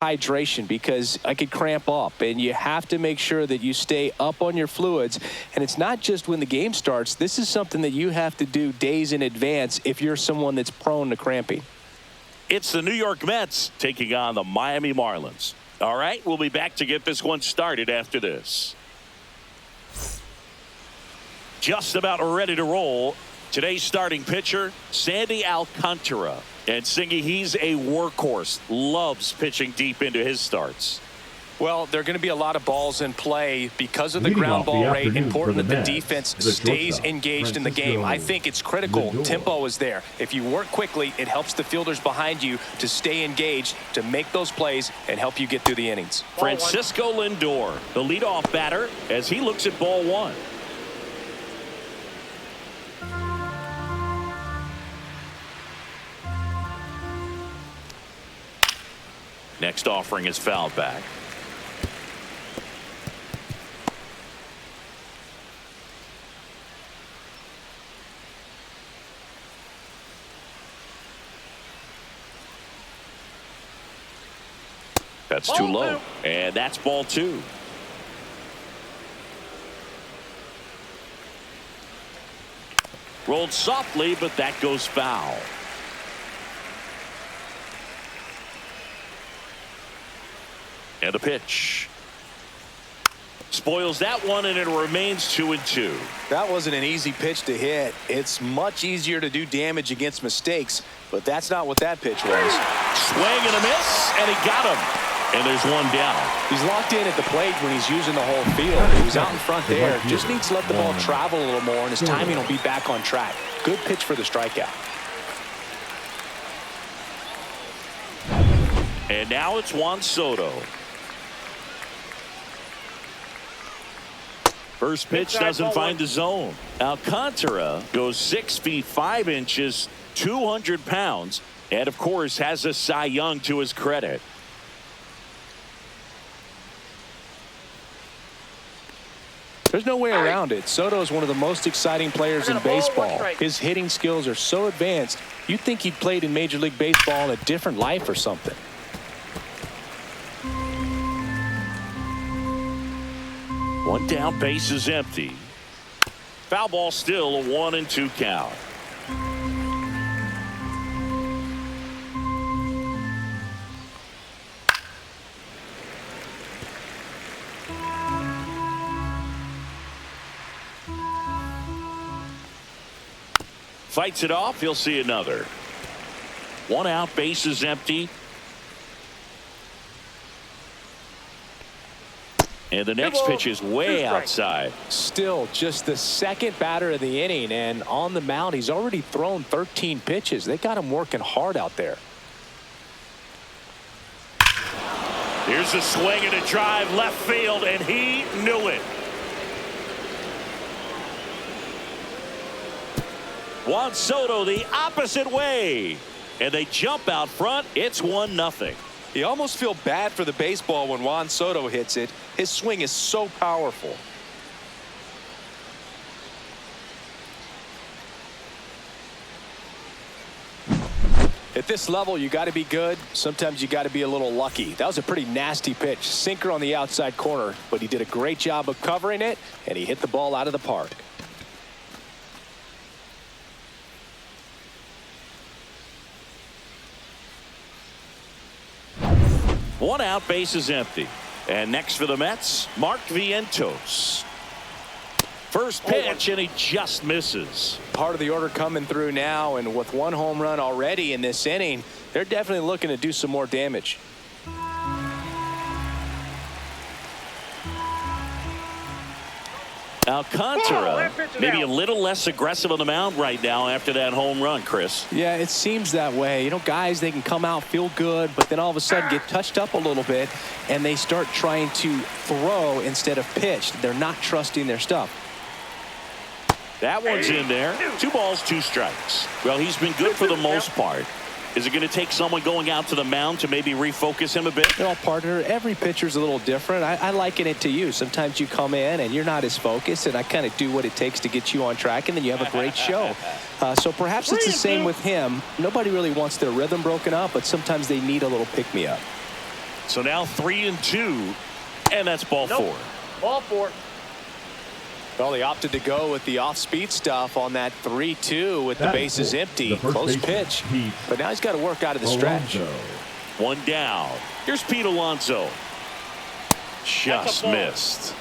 hydration because I could cramp up, and you have to make sure that you stay up on your fluids. And it's not just when the game starts. This is something that you have to do days in advance if you're someone that's prone to cramping. It's the New York Mets taking on the Miami Marlins. All right, we'll be back to get this one started after this. Just about ready to roll. Today's starting pitcher, Sandy Alcantara. And Singy, he's a workhorse, loves pitching deep into his starts. Well, there are going to be a lot of balls in play because of the ground ball rate. Important that the defense stays engaged in the game. I think it's critical. Tempo is there. If you work quickly, it helps the fielders behind you to stay engaged, to make those plays, and help you get through the innings. Francisco Lindor, the leadoff batter, as he looks at ball one. Next offering is fouled back. That's too low. And that's ball two. Rolled softly, but that goes foul. And a pitch. Spoils that one, and it remains 2-2. That wasn't an easy pitch to hit. It's much easier to do damage against mistakes, but that's not what that pitch was. Swing and a miss, and he got him. And there's one down. He's locked in at the plate when he's using the whole field. He was out in front there. Just needs to let the ball travel a little more, and his timing will be back on track. Good pitch for the strikeout. And now it's Juan Soto. First pitch doesn't find the zone. Alcantara goes 6 feet 5 inches, 200 pounds, and of course has a Cy Young to his credit. There's no way around it. Soto is one of the most exciting players in baseball. His hitting skills are so advanced, you'd think he'd played in Major League Baseball in a different life or something. One down, base is empty. Foul ball, still a 1-2 count. Fights it off. He'll see another. One out, base is empty. And the next pitch is way outside. Still just the second batter of the inning, and on the mound he's already thrown 13 pitches. They got him working hard out there. Here's a swing and a drive left field, and he knew it. Juan Soto the opposite way, and they jump out front. It's 1-0. You almost feel bad for the baseball when Juan Soto hits it. His swing is so powerful. At this level, you got to be good. Sometimes you got to be a little lucky. That was a pretty nasty pitch. Sinker on the outside corner, but he did a great job of covering it, and he hit the ball out of the park. One out, base is empty. And next for the Mets, Mark Vientos. First pitch, and he just misses. Part of the order coming through now, and with one home run already in this inning, they're definitely looking to do some more damage. Alcantara maybe a little less aggressive on the mound right now after that home run, Chris. Yeah, it seems that way. You know, guys, they can come out, feel good, but then all of a sudden get touched up a little bit, and they start trying to throw instead of pitch. They're not trusting their stuff. That one's in there. 2 balls, 2 strikes. Well, he's been good for the most part. Is it going to take someone going out to the mound to maybe refocus him a bit? You know, partner, every pitcher's a little different. I liken it to you. Sometimes you come in and you're not as focused, and I kind of do what it takes to get you on track, and then you have a great show. So perhaps it's the same with him. Nobody really wants their rhythm broken up, but sometimes they need a little pick-me-up. So now 3-2, and that's ball four. Ball four. Well, they opted to go with the off-speed stuff on that 3-2 with the bases empty. Close pitch, but now he's got to work out of the stretch. One down. Here's Pete Alonso. Just missed.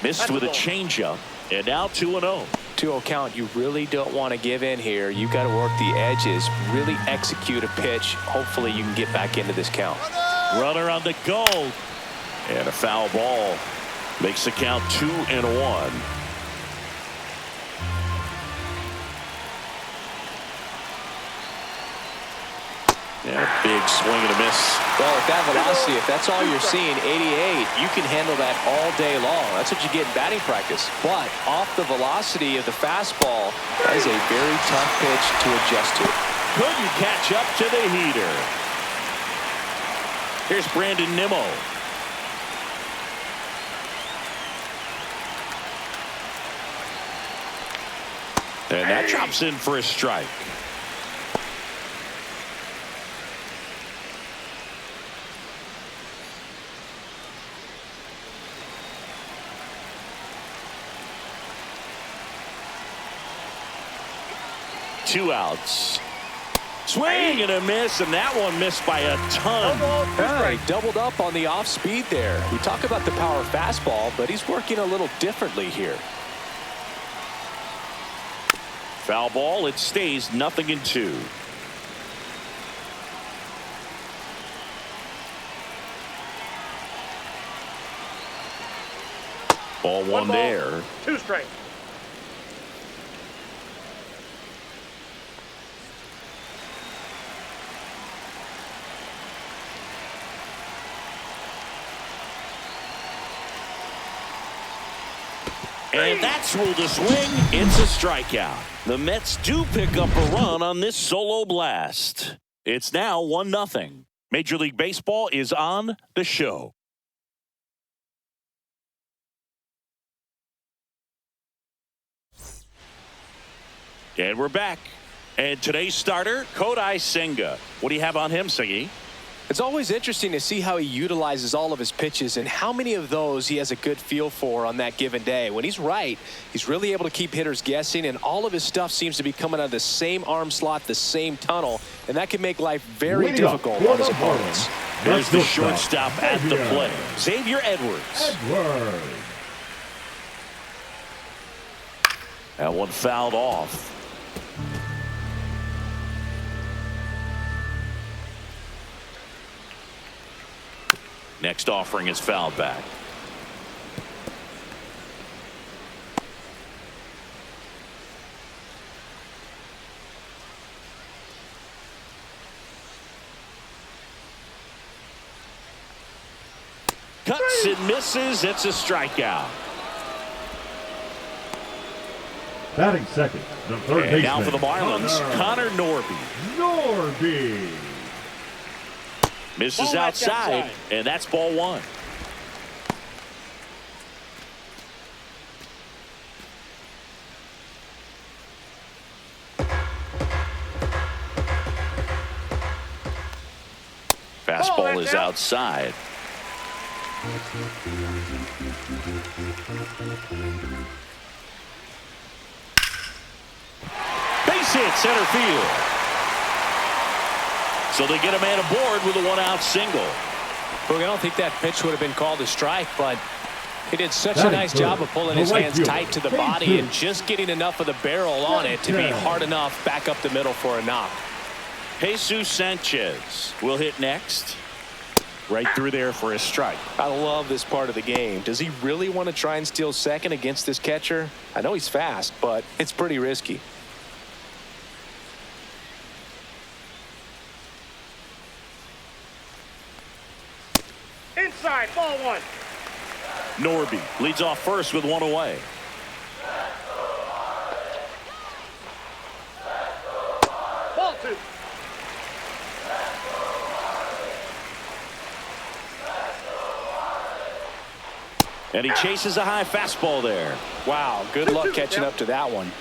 Missed with a changeup, and now 2-0. 2-0 count. You really don't want to give in here. You've got to work the edges, really execute a pitch. Hopefully you can get back into this count. Runner on the go, and a foul ball makes the count 2-1. And a big swing and a miss. Well, at that velocity, if that's all you're seeing, 88, you can handle that all day long. That's what you get in batting practice. But off the velocity of the fastball, that is a very tough pitch to adjust to. Couldn't catch up to the heater. Here's Brandon Nimmo. And that drops in for a strike. Two outs. Swing and a miss, and that one missed by a ton. Yeah, he doubled up on the off speed there. We talk about the power fastball, but he's working a little differently here. Foul ball. It stays 0-2. Ball one there. 2 strikes. And that's ruled a swing. It's a strikeout. The Mets do pick up a run on this solo blast. It's now 1-0. Major League Baseball is on the show. And we're back. And today's starter, Kodai Senga. What do you have on him, Singy? It's always interesting to see how he utilizes all of his pitches and how many of those he has a good feel for on that given day. When he's right, he's really able to keep hitters guessing, and all of his stuff seems to be coming out of the same arm slot, the same tunnel, and that can make life very difficult on his opponents. There's the shortstop at the plate, Xavier Edwards. That one fouled off. Next offering is fouled back. Cuts and misses. It's a strikeout. Batting second, the third baseman. Now for the Marlins, Connor Norby. Misses outside, and that's ball one. Fastball is outside. Base hit, center field. So they get a man aboard with a one-out single. Look, I don't think that pitch would have been called a strike, but he did such a nice job of pulling his hands tight to the body and just getting enough of the barrel on it to be hard enough back up the middle for a knock. Jesus Sanchez will hit next. Right through there for a strike. I love this part of the game. Does he really want to try and steal second against this catcher? I know he's fast, but it's pretty risky. Inside, ball one. Norby leads off first with one away. Ball two. And he chases a high fastball there. Wow, good luck catching up to that one.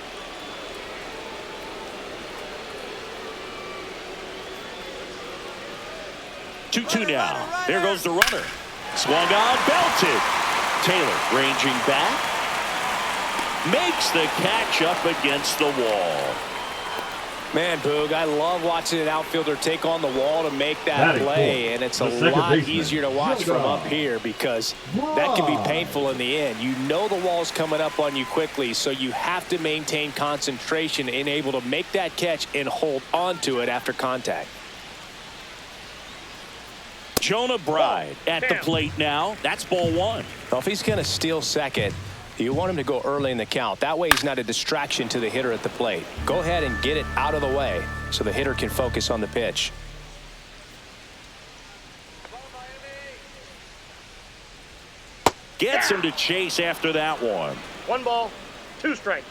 Two now. There goes the runner. Swung on, belted. Taylor ranging back. Makes the catch up against the wall. Man, Boog, I love watching an outfielder take on the wall to make that play, and it's a lot easier to watch from up here because that can be painful in the end. You know the wall's coming up on you quickly, so you have to maintain concentration and able to make that catch and hold on to it after contact. Jonah Bride at the plate now. That's ball one. Well, if he's going to steal second, you want him to go early in the count. That way he's not a distraction to the hitter at the plate. Go ahead and get it out of the way so the hitter can focus on the pitch. Gets him to chase after that one. 1 ball, 2 strikes.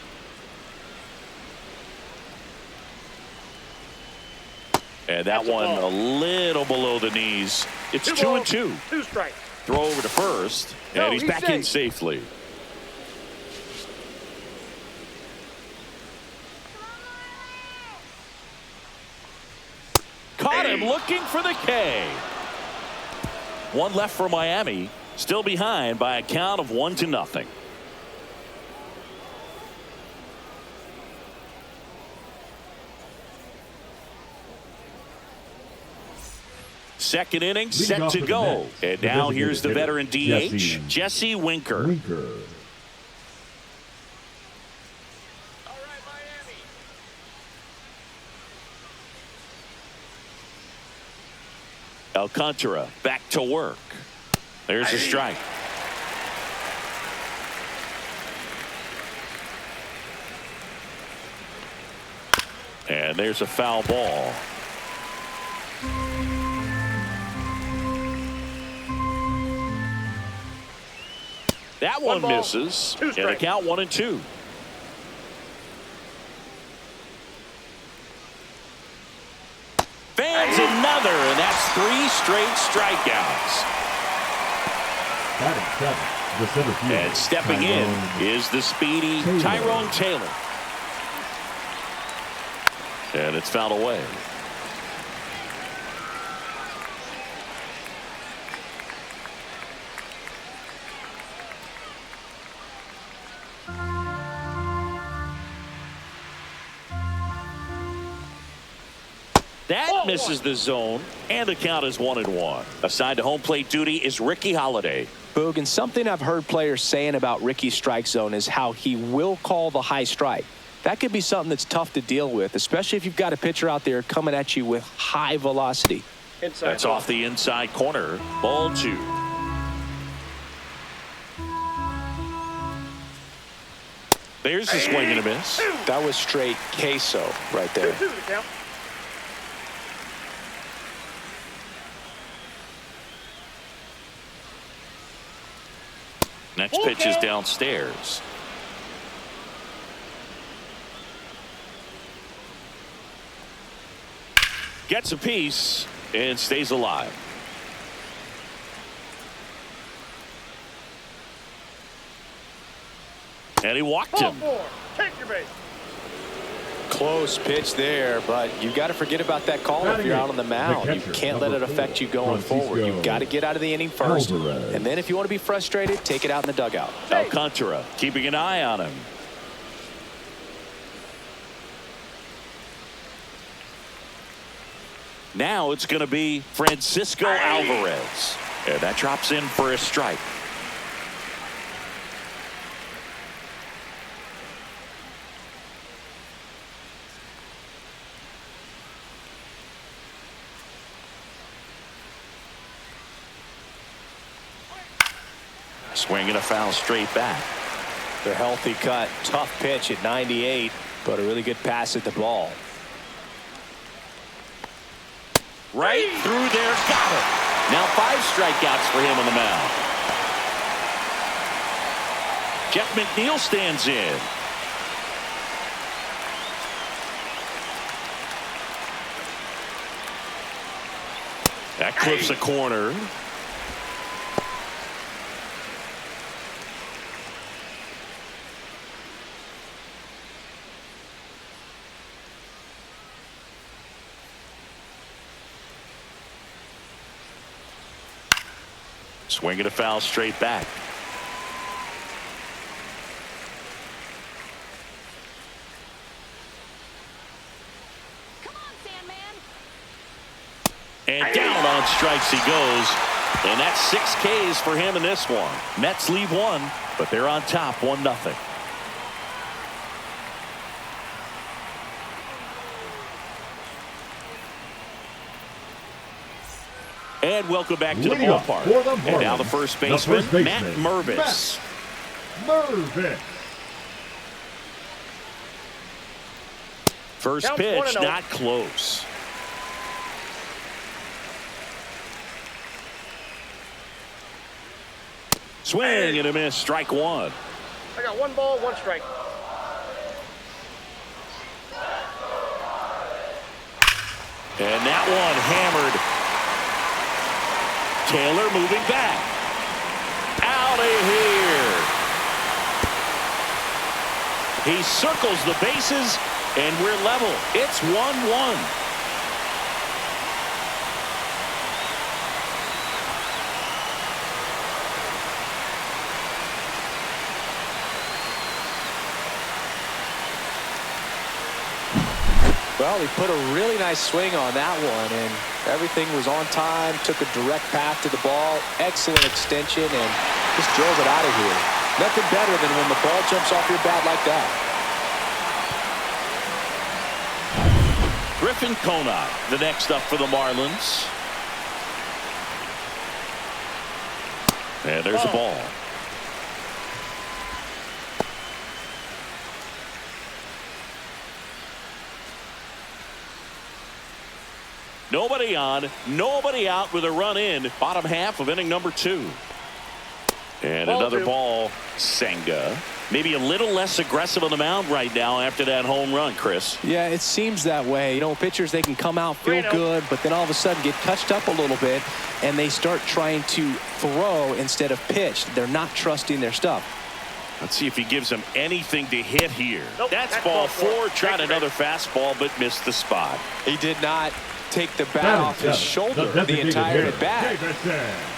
And that one a little below the knees. It's 2-2. 2 strikes. Throw over to first, and he's back in safely. Caught him looking for the K. One left for Miami. Still behind by a count of 1-0. Second inning set to go. And now here's the veteran DH, Jesse Winker. Alcantara back to work. There's a strike. And there's a foul ball. That one misses. And a count 1-2. Fans another, and that's 3 straight strikeouts. And stepping in is the speedy Tyrone Taylor. And it's fouled away. That misses the zone, and the count is 1-1. Assigned to home plate duty is Ricky Holiday. Boog, and something I've heard players saying about Ricky's strike zone is how he will call the high strike. That could be something that's tough to deal with, especially if you've got a pitcher out there coming at you with high velocity. That's off the inside corner. Ball 2. There's a swing and a miss. That was straight queso right there. Next pitch is downstairs. Gets a piece and stays alive. And he walked him. Take your base. Close pitch there, but you got to forget about that call if you're out on the mound. You can't let it affect you going forward. You've got to get out of the inning first, and then if you want to be frustrated, take it out in the dugout. Alcantara keeping an eye on him. Now it's going to be Francisco Alvarez, and that drops in for a strike. Swinging a foul straight back. The healthy cut, tough pitch at 98, but a really good pass at the ball. Right through there, got it. Now 5 strikeouts for him on the mound. Jeff McNeil stands in. That clips a corner. Swinging a foul straight back. Come on, Sandman. And down on strikes he goes. And that's 6 Ks for him in this one. Mets leave one, but they're on top 1-0. And welcome back to the ballpark. And now the first baseman, Matt Mervis. First Counts pitch, 1-0. not close. Swing and a miss, strike one. I got 1 ball, 1 strike. And that one hammered. Taylor moving back. Out of here. He circles the bases, and we're level. It's 1-1. Well, he put a really nice swing on that one, and everything was on time. Took a direct path to the ball. Excellent extension, and just drove it out of here. Nothing better than when the ball jumps off your bat like that. Griffin Conine, the next up for the Marlins. And there's a ball. Nobody on, nobody out with a run in. Bottom half of inning number 2. And Ball another 2. ball. Senga. Maybe a little less aggressive on the mound right now after that home run, Chris. Yeah, it seems that way. You know, pitchers, they can come out, feel 3-0. good, but then all of a sudden get touched up a little bit, and they start trying to throw instead of pitch. They're not trusting their stuff. Let's see if he gives him anything to hit here. Nope, That's that's ball ball 4. 4. Tried Take it another back. fastball, but missed the spot. He did not take the bat off his shoulder the entire at bat.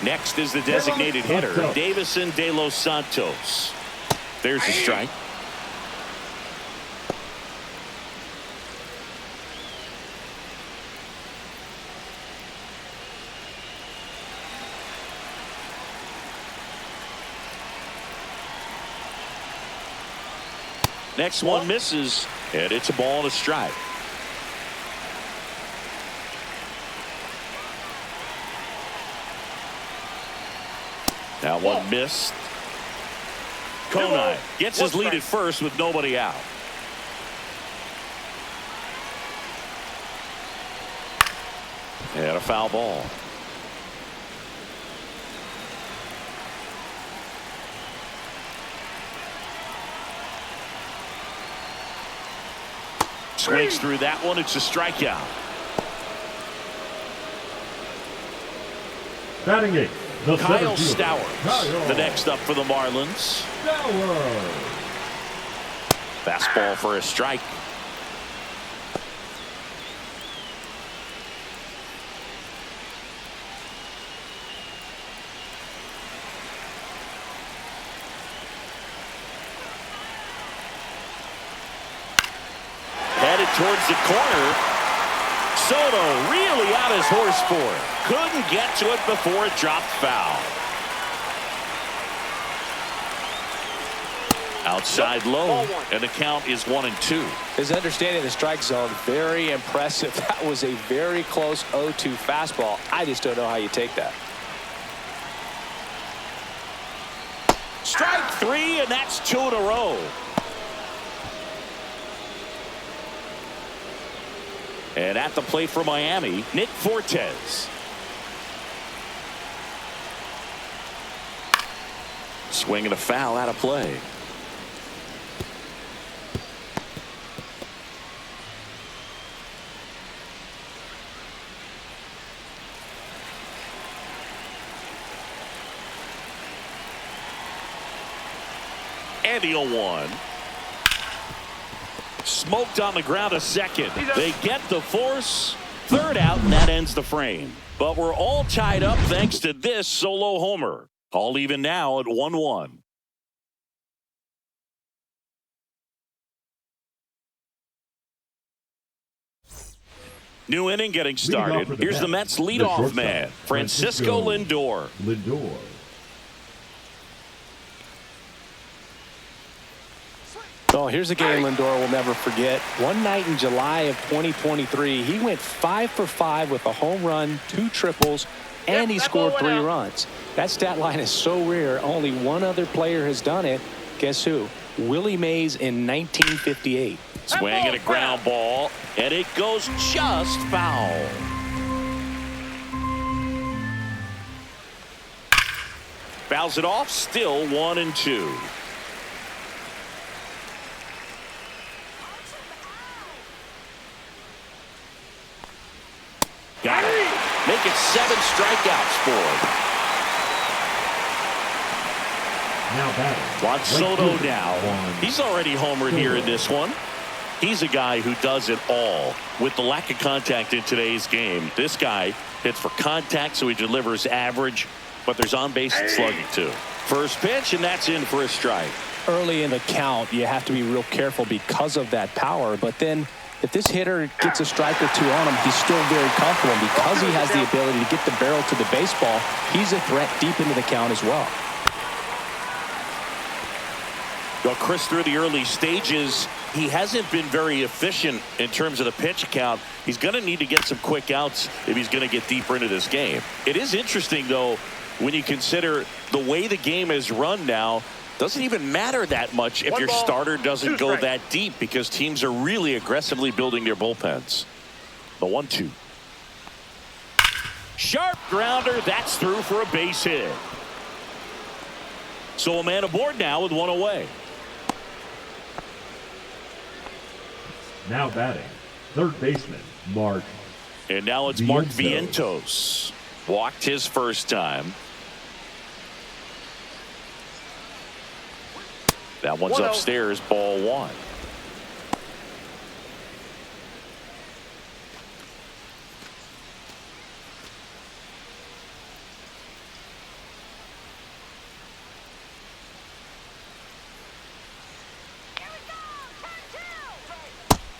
Next is the designated hitter, Davison De Los Santos. There's the strike. Next one misses, and it's a ball and a strike. That one missed. Conine gets his lead at first with nobody out. And a foul ball. Swings through that one. It's a strikeout. Batting 8. Kyle Stowers, the next up for the Marlins. Fastball for a strike. Headed towards the corner. Soto really out his horse for it. Couldn't get to it before it dropped foul. Outside low, and the count is 1-2. His understanding of the strike zone, very impressive. That was a very close 0-2 fastball. I just don't know how you take that. Strike 3, and that's 2 in a row. And at the plate for Miami, Nick Fortes. Swinging a foul out of play. And the 0-1. Smoked on the ground a second. They get the force. Third out, and that ends the frame. But we're all tied up thanks to this solo homer. All even now at 1-1. New inning getting started. Here's the Mets leadoff man, Francisco Lindor. Well, here's a game Lindor will never forget. One night in July of 2023, he went 5 for 5 with a home run, 2 triples, and he scored 3 runs. That stat line is so rare. Only one other player has done it. Guess who? Willie Mays in 1958. Swing and a ground ball, and it goes just foul. Fouls it off, still 1-2. Got it. Make it 7 strikeouts for him. Now batting. Juan Soto now. He's already homered here in this one. He's a guy who does it all. With the lack of contact in today's game, this guy hits for contact, so he delivers average, but there's on-base slugging too. First pitch, and that's in for a strike. Early in the count, you have to be real careful because of that power, but then if this hitter gets a strike or 2 on him, he's still very comfortable. And because he has the ability to get the barrel to the baseball, he's a threat deep into the count as well. Well, Chris, through the early stages, he hasn't been very efficient in terms of the pitch count. He's going to need to get some quick outs if he's going to get deeper into this game. It is interesting, though, when you consider the way the game is run now. Doesn't even matter that much if your starter doesn't go that deep, because teams are really aggressively building their bullpens. The 1-2. Sharp grounder. That's through for a base hit. So a man aboard now with 1 away. Now batting, third baseman, Mark. And now it's Mark Vientos. Walked his first time. That one's upstairs, ball 1.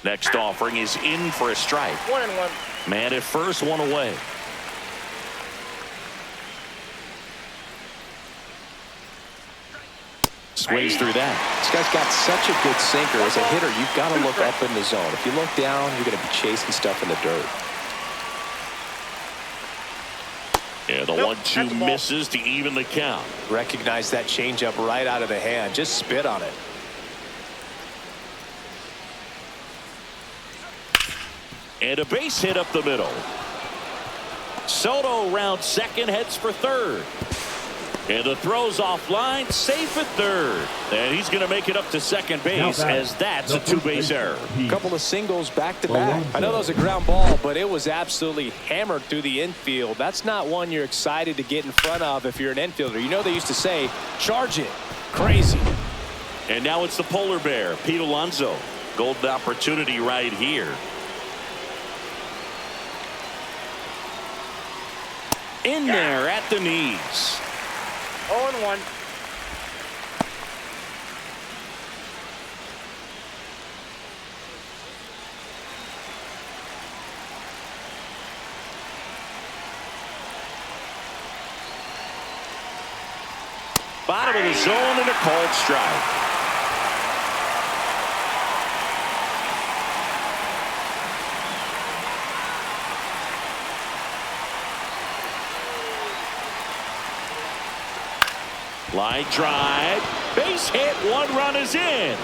Next offering is in for a strike. 1-1. Man at first, 1 away. Swings through that. This guy's got such a good sinker. As a hitter, you've got to look up in the zone. If you look down, you're going to be chasing stuff in the dirt. Yeah, the 1-2 misses to even the count. Recognize that changeup right out of the hand. Just spit on it. And a base hit up the middle. Soto round second, heads for third. And the throw's offline, safe at third. And he's going to make it up to second base, as that's a 2-base error. A couple of singles back-to-back. I know that was a ground ball, but it was absolutely hammered through the infield. That's not one you're excited to get in front of if you're an infielder. You know they used to say, charge it. Crazy. And now it's the polar bear, Pete Alonso. Golden opportunity right here. In there at the knees. 0-1. Bottom of the zone and a called strike. Line drive, base hit, 1 run is in.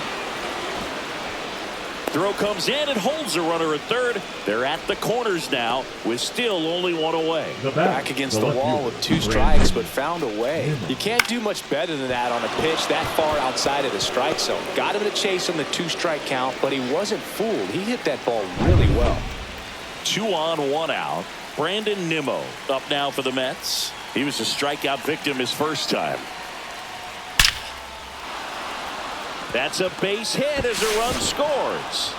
Throw comes in and holds the runner at third. They're at the corners now with still only 1 away. Back against the wall with 2 strikes, but found a way. You can't do much better than that on a pitch that far outside of the strike zone. Got him to chase on the 2-strike count, but he wasn't fooled. He hit that ball really well. 2 on, 1 out. Brandon Nimmo up now for the Mets. He was a strikeout victim his first time. That's a base hit as a run scores.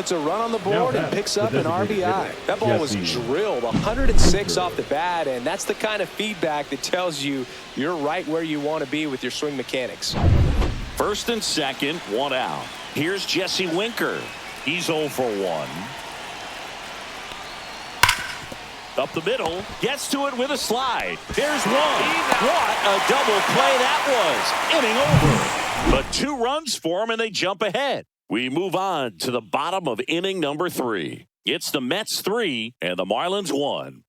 puts a run on the board and picks up an RBI. That ball was Jesse. drilled 106 off the bat, and that's the kind of feedback that tells you you're right where you want to be with your swing mechanics. First and second, one out. Here's Jesse Winker. He's 0 for 1. Up the middle, gets to it with a slide. There's one. What a double play that was. Inning over. But 2 runs for him, and they jump ahead. We move on to the bottom of inning number 3. It's the Mets 3 and the Marlins 1.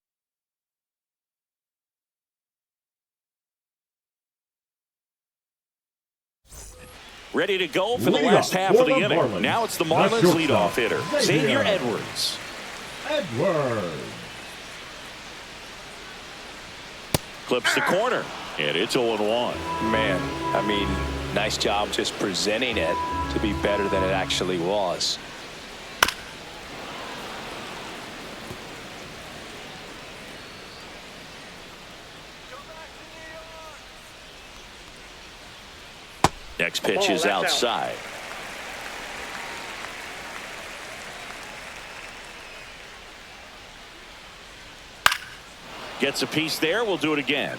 Ready to go for the last half of the inning. Marlins. Now it's the Marlins leadoff hitter, Xavier Edwards. Edwards. Clips the corner, and it's 0-1. Man, I mean, nice job just presenting it to be better than it actually was. Next pitch is outside. Gets a piece there. We'll do it again.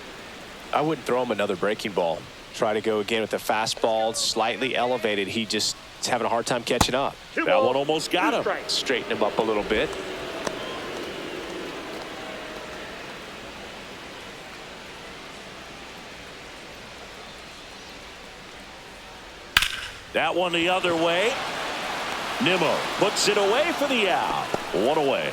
I wouldn't throw him another breaking ball. Try to go again with the fastball, slightly elevated. He just is having a hard time catching up. That one almost got him. Straighten him up a little bit. That one the other way. Nimmo puts it away for the out. 1 away.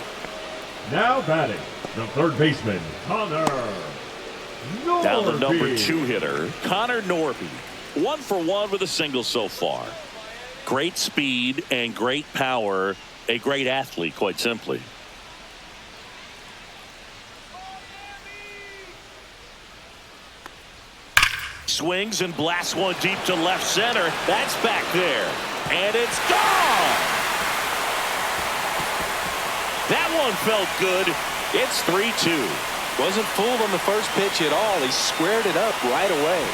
Now batting, the third baseman, Connor Norby. Down the number 2 hitter, Connor Norby. 1 for 1 with a single so far. Great speed and great power. A great athlete, quite simply. Swings and blasts one deep to left center. That's back there. And it's gone. That one felt good. It's 3-2. Wasn't fooled on the first pitch at all. He squared it up right away.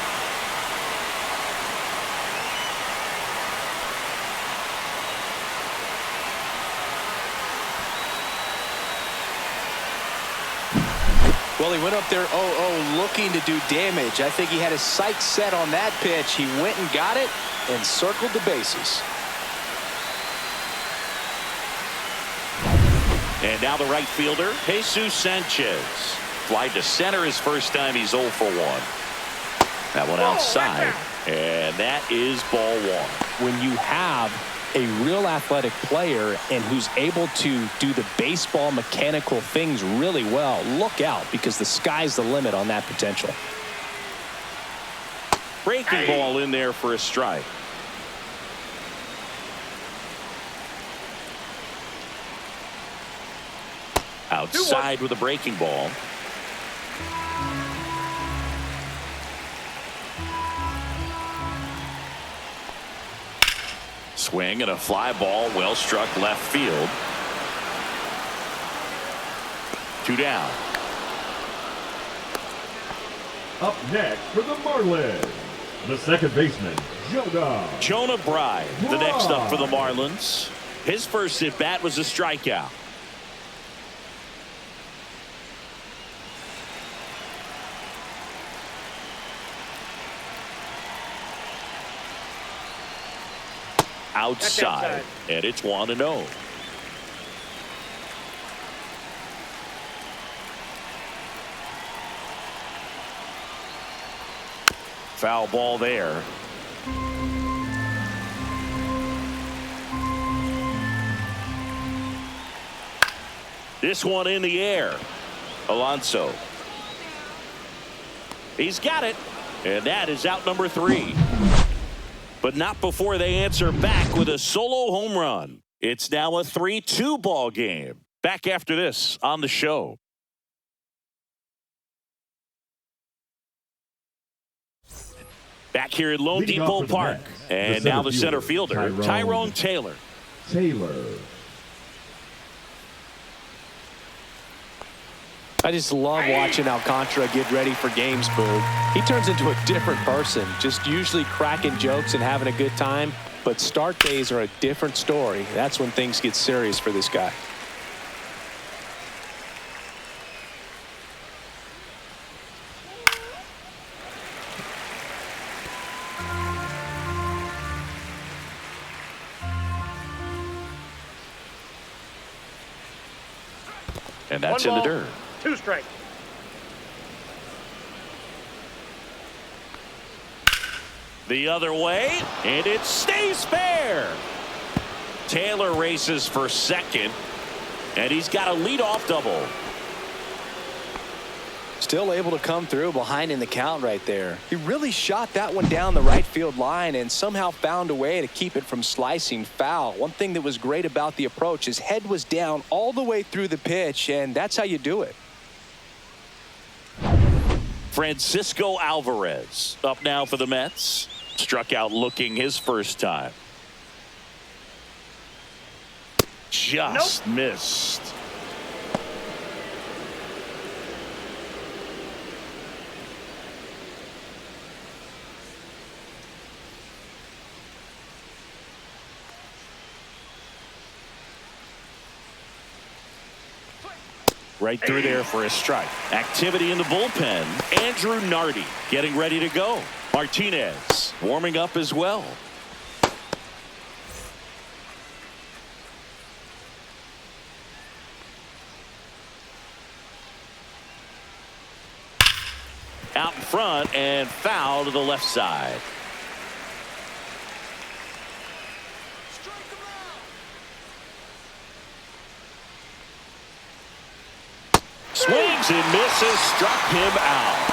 Well, he went up there 0-0 looking to do damage. I think he had his sights set on that pitch. He went and got it and circled the bases. And now the right fielder, Jesus Sanchez. Fly to center his first time. He's 0 for 1. That one outside. And that is ball 1. When you have a real athletic player and who's able to do the baseball mechanical things really well, look out, because the sky's the limit on that potential. Breaking ball in there for a strike. Outside with a breaking ball. Swing and a fly ball, well struck left field. 2 down. Up next for the Marlins, the second baseman, Jonah Bride, the next up for the Marlins. His first at bat was a strikeout. Outside, and it's 1-0. Foul ball there. This one in the air. Alonso. He's got it, and that is out number 3. But not before they answer back with a solo home run. It's now a 3-2 ball game. Back after this on the show. Back here at Lone Depot Park. And now the center fielder, Tyrone Taylor. I just love watching Alcantara get ready for games, Boog. He turns into a different person, just usually cracking jokes and having a good time. But start days are a different story. That's when things get serious for this guy. And that's One in the ball, dirt. 2 strikes. The other way, and it stays fair. Taylor races for second, and he's got a leadoff double. Still able to come through behind in the count right there. He really shot that one down the right field line and somehow found a way to keep it from slicing foul. One thing that was great about the approach, his head was down all the way through the pitch, and that's how you do it. Francisco Alvarez up now for the Mets. Struck out looking his first time. Just missed. Right through there for a strike. Activity in the bullpen. Andrew Nardi getting ready to go. Martinez warming up as well. Out in front and foul to the left side. Swings and misses, struck him out.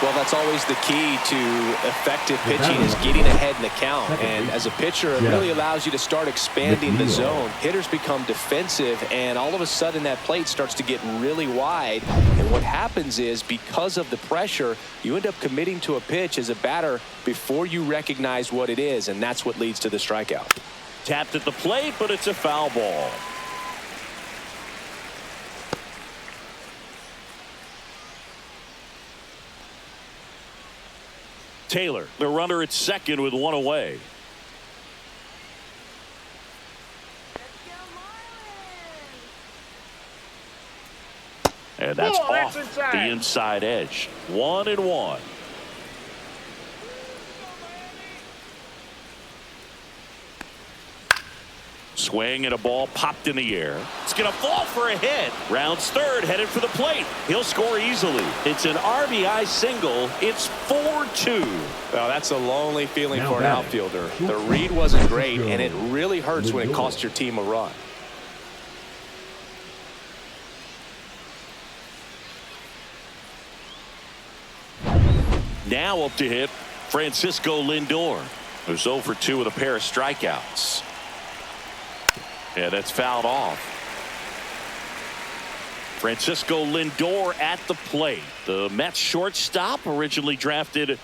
Well, that's always the key to effective pitching is getting ahead in the count. And as a pitcher, it really allows you to start expanding the zone. Hitters become defensive, and all of a sudden that plate starts to get really wide. And what happens is because of the pressure, you end up committing to a pitch as a batter before you recognize what it is, and that's what leads to the strikeout. Tapped at the plate, but it's a foul ball. Taylor, the runner at second with one away. And that's off the inside edge. 1-1. Swing and a ball popped in the air. It's going to fall for a hit. Rounds third, headed for the plate. He'll score easily. It's an RBI single. It's 4-2. Well, that's a lonely feeling for an outfielder. The read wasn't great, and it really hurts when it costs your team a run. Now up to hit Francisco Lindor, who's 0 for 2 with a pair of strikeouts. And that's fouled off. Francisco Lindor at the plate. The Mets shortstop, originally drafted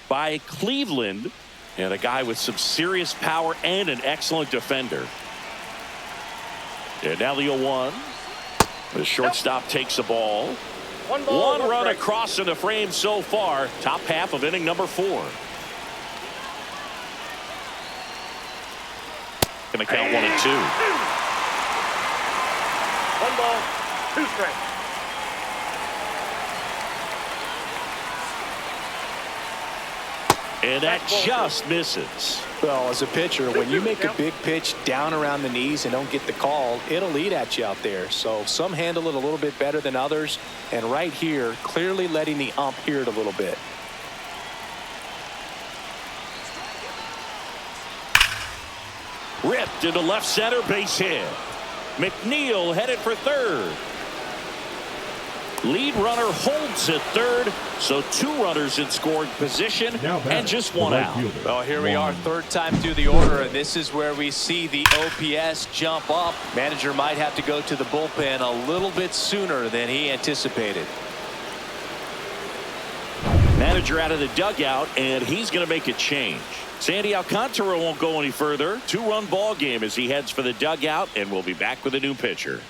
by Cleveland, and a guy with some serious power and an excellent defender. And now the 0-1. The shortstop takes the ball. One run across in the frame so far. Top half of inning number 4. Going to count 1-2. 1 ball, 2 strikes. And that just misses. Well, as a pitcher, when you make a big pitch down around the knees and don't get the call, it'll eat at you out there. So some handle it a little bit better than others. And right here, clearly letting the ump hear it a little bit. Ripped into left center, base hit. McNeil headed for third. Lead runner holds at third, so 2 runners in scoring position and just 1 out. Well, here we are, third time through the order, and this is where we see the OPS jump up. Manager might have to go to the bullpen a little bit sooner than he anticipated. Manager out of the dugout, and he's going to make a change. Sandy Alcantara won't go any further. 2-run ball game as he heads for the dugout, and we'll be back with a new pitcher.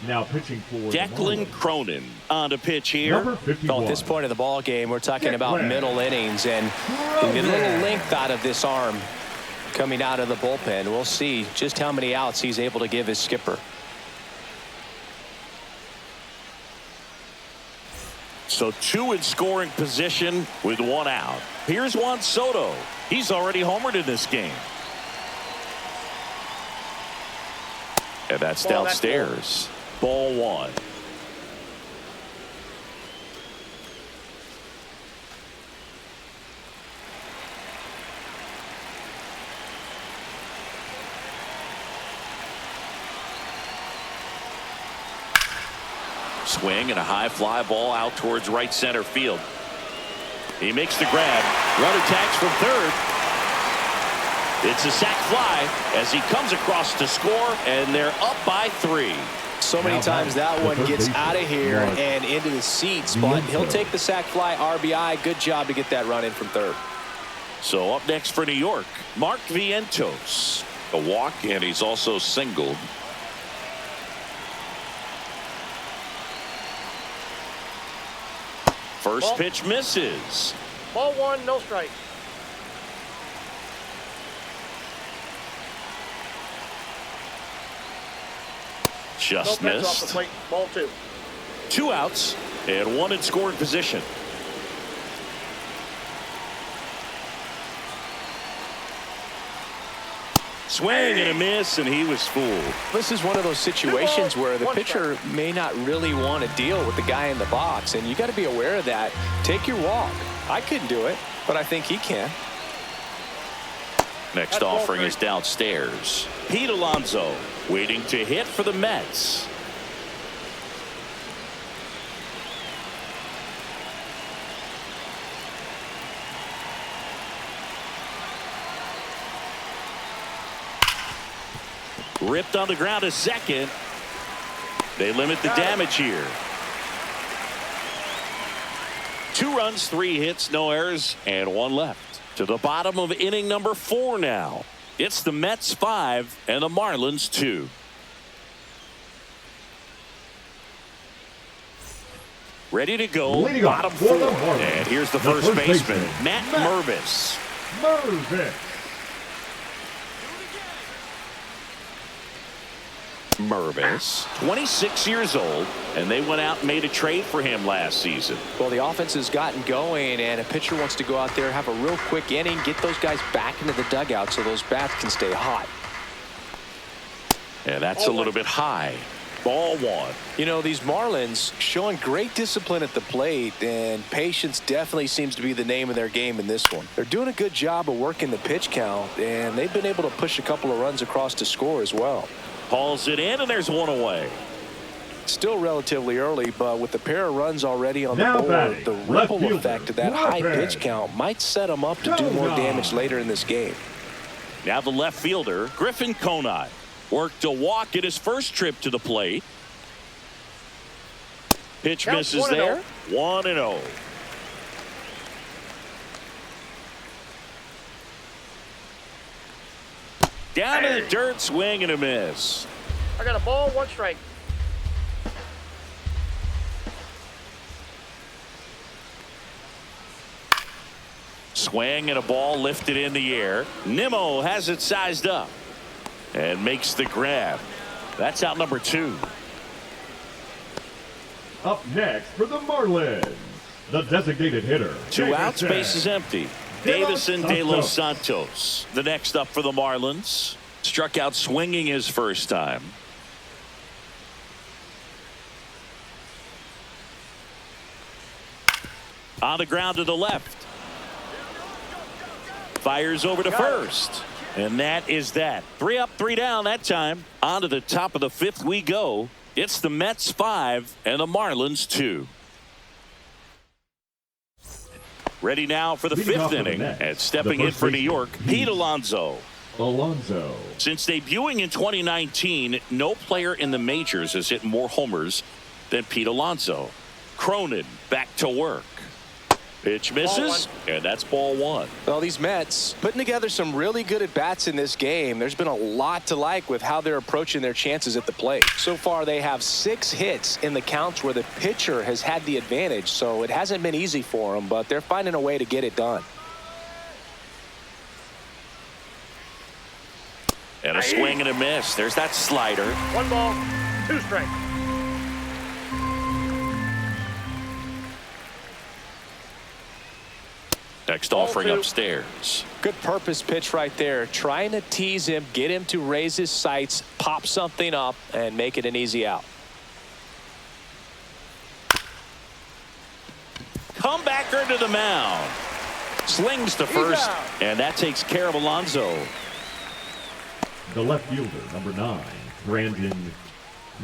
Now pitching for Declan Cronin on to pitch here. Number 51. Well, at this point of the ball game, we're talking about middle innings, and we get a little length out of this arm coming out of the bullpen. We'll see just how many outs he's able to give his skipper. So 2 in scoring position with 1 out. Here's Juan Soto. He's already homered in this game. And that's downstairs. Ball 1. Swing and a high fly ball out towards right center field. He makes the grab. Runner tags from third. It's a sac fly as he comes across to score, and they're up by 3. So many times that one gets out of here and into the seats, but he'll take the sac fly RBI. Good job to get that run in from third. So up next for New York, Mark Vientos. A walk, and he's also singled. First pitch misses. Ball 1, no strike. Just No pitch off missed. the plate. Ball 2. 2 outs and 1 in scoring position. Swing and a miss, and he was fooled. This is one of those situations where the pitcher may not really want to deal with the guy in the box, and you got to be aware of that. Take your walk. I couldn't do it, but I think he can. Next offering is downstairs. Pete Alonso waiting to hit for the Mets. Ripped on the ground to second. They limit the damage here. 2 runs, 3 hits, no errors, and 1 left. To the bottom of inning number 4 now. It's the Mets 5 and the Marlins 2. Ready to go, bottom 4. And here's the first baseman, Matt Mervis. Mervis, 26 years old, and they went out and made a trade for him last season. Well, the offense has gotten going, and a pitcher wants to go out there, have a real quick inning, get those guys back into the dugout so those bats can stay hot. And that's a little bit high. Ball 1. You know, these Marlins showing great discipline at the plate, and patience definitely seems to be the name of their game in this one. They're doing a good job of working the pitch count, and they've been able to push a couple of runs across to score as well. Hauls it in, and there's 1 away. Still relatively early, but with the pair of runs already on the board, the ripple effect of that high pitch count might set them up to do more damage later in this game. Now the left fielder, Griffin Conine, worked a walk at his first trip to the plate. Pitch misses there. 1-0. Down in the dirt, swing and a miss. I got a ball, 1 strike. Swing and a ball lifted in the air. Nimmo has it sized up and makes the grab. That's out number 2. Up next for the Marlins, the designated hitter. 2 outs, base is empty. Davison De Los Santos, the next up for the Marlins. Struck out swinging his first time. On the ground to the left. Fires over to first. And that is that. 3 up, 3 down that time. On to the top of the 5th we go. It's the Mets 5 and the Marlins 2. Ready now for the 5th inning. And stepping in for New York, Pete Alonso. Since debuting in 2019, no player in the majors has hit more homers than Pete Alonso. Cronin back to work. Pitch misses, and that's ball one. Well, these Mets putting together some really good at-bats in this game. There's been a lot to like with how they're approaching their chances at the plate. So far, they have 6 hits in the counts where the pitcher has had the advantage, so it hasn't been easy for them, but they're finding a way to get it done. And a swing and a miss. There's that slider. 1 ball, 2 strikes. Next offering upstairs. Good purpose pitch right there. Trying to tease him, get him to raise his sights, pop something up, and make it an easy out. Comebacker to the mound. Slings to first, and that takes care of Alonso. The left fielder, number 9, Brandon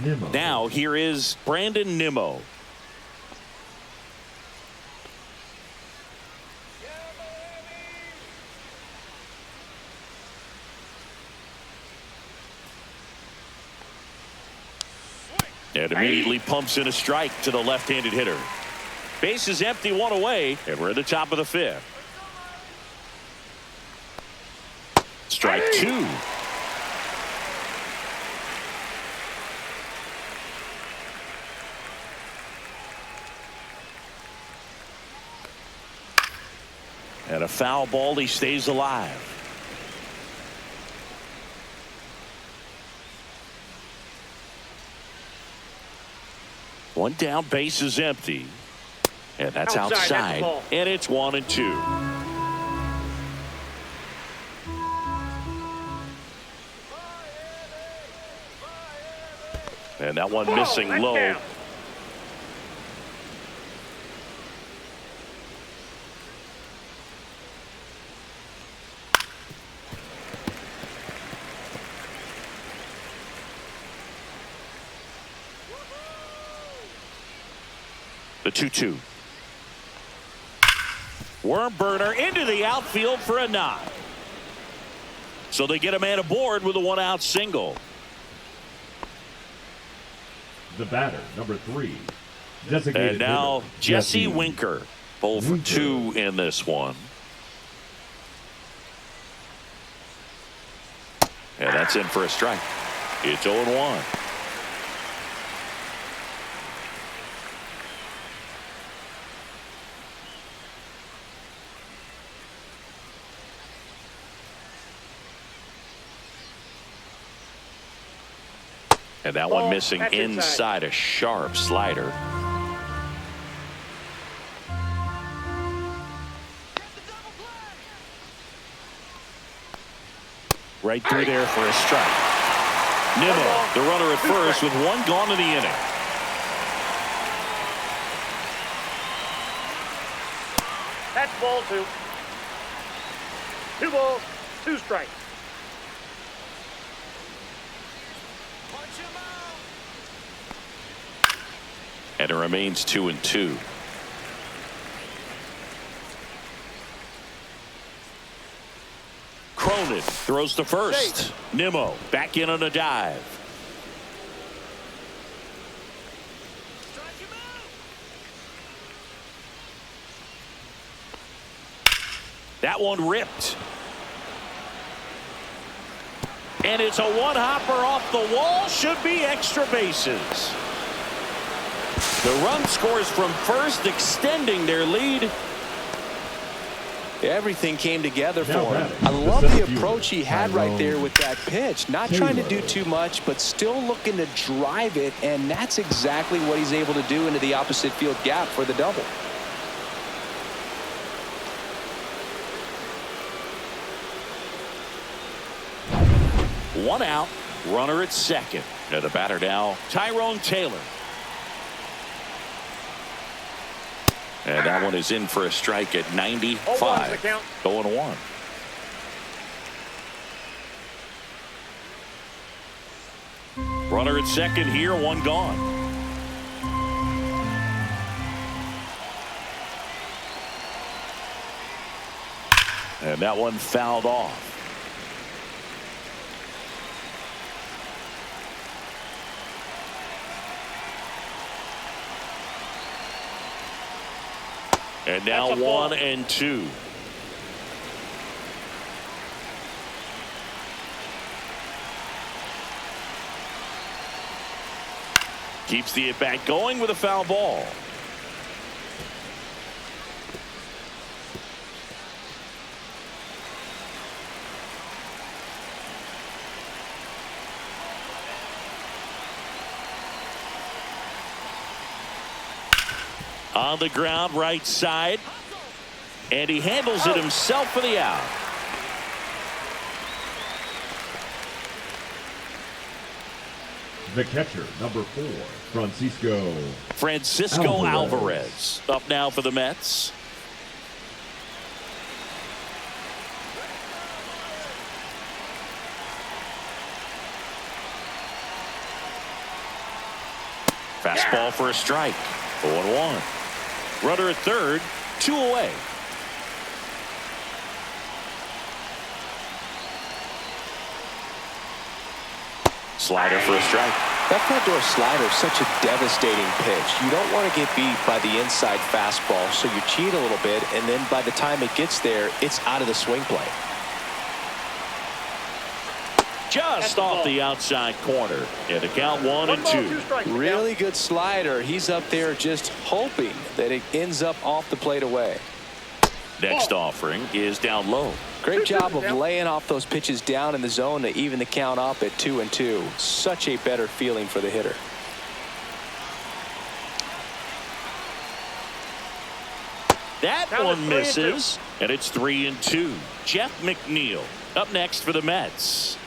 Nimmo. Now here is Brandon Nimmo. And immediately pumps in a strike to the left-handed hitter. Base is empty, 1 away, and we're at the top of the 5th. Strike 2. And a foul ball, he stays alive. One down, base is empty. And that's outside. And it's 1-2. And that one missing low. Down. The 2-2. Worm burner into the outfield for a knock. So they get a man aboard with a 1-out single. The batter, number 3, designated And now hitter, Jesse Winker. 0 for 2 in this one. And that's in for a strike. It's 0-1. And that one missing inside a sharp slider. Right through there for a strike. Nimmo, the runner at first with 1 gone in the inning. That's ball 2. 2 balls, 2 strikes. And it remains 2-2. Cronin throws to first. Nimmo back in on a dive. That one ripped. And it's a one-hopper off the wall. Should be extra bases. The run scores from first, extending their lead. Everything came together for him. I love the approach he had right there with that pitch. Not trying to do too much, but still looking to drive it, and that's exactly what he's able to do into the opposite field gap for the double. One out, runner at second. And the batter now, Tyrone Taylor. And that one is in for a strike at 95. 0-1. Runner at second here, 1 gone. And that one fouled off. And now 1-2. Keeps the at-bat going with a foul ball. On the ground, right side. And he handles it himself for the out. The catcher, number 4, Francisco Alvarez. Up now for the Mets. Fastball for a strike. 0-1. Runner at third, 2 away. Slider for a strike. That front door slider is such a devastating pitch. You don't want to get beat by the inside fastball, so you cheat a little bit, and then by the time it gets there, it's out of the swing plane. Just off the outside corner. And the count 1-2. Really good slider. He's up there just hoping that it ends up off the plate away. Next offering is down low. Great job of laying off those pitches down in the zone to even the count up at 2-2. Such a better feeling for the hitter. That one misses, and it's 3-2. Jeff McNeil up next for the Mets.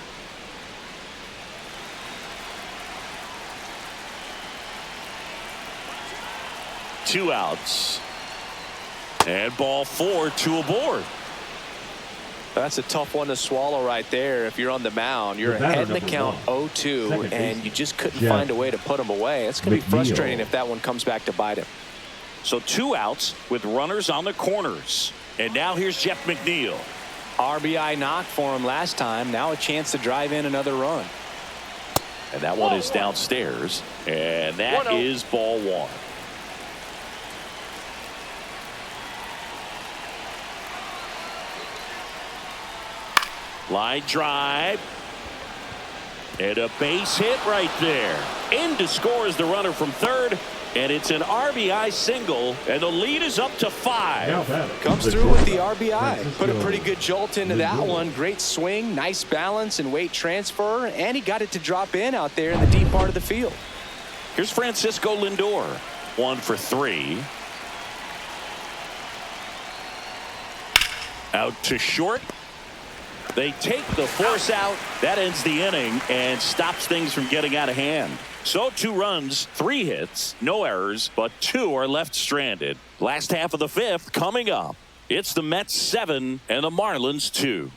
Two outs. And ball 4, 2 aboard. That's a tough one to swallow right there. If you're on the mound, you're ahead in the count 0-2, and you just couldn't find a way to put him away. It's going to be frustrating if that one comes back to bite him. So 2 outs with runners on the corners. And now here's Jeff McNeil. RBI knock for him last time. Now a chance to drive in another run. And that one is downstairs. And that is ball 1. Line drive. And a base hit right there. In to score is the runner from third. And it's an RBI single. And the lead is up to 5. Comes through with the RBI. Put a pretty good jolt into that one. Great swing, nice balance and weight transfer. And he got it to drop in out there in the deep part of the field. Here's Francisco Lindor. 1 for 3. Out to short. They take the force out. That ends the inning and stops things from getting out of hand. So 2 runs, 3 hits, no errors, but 2 are left stranded. Last half of the 5th coming up. It's the Mets 7 and the Marlins 2.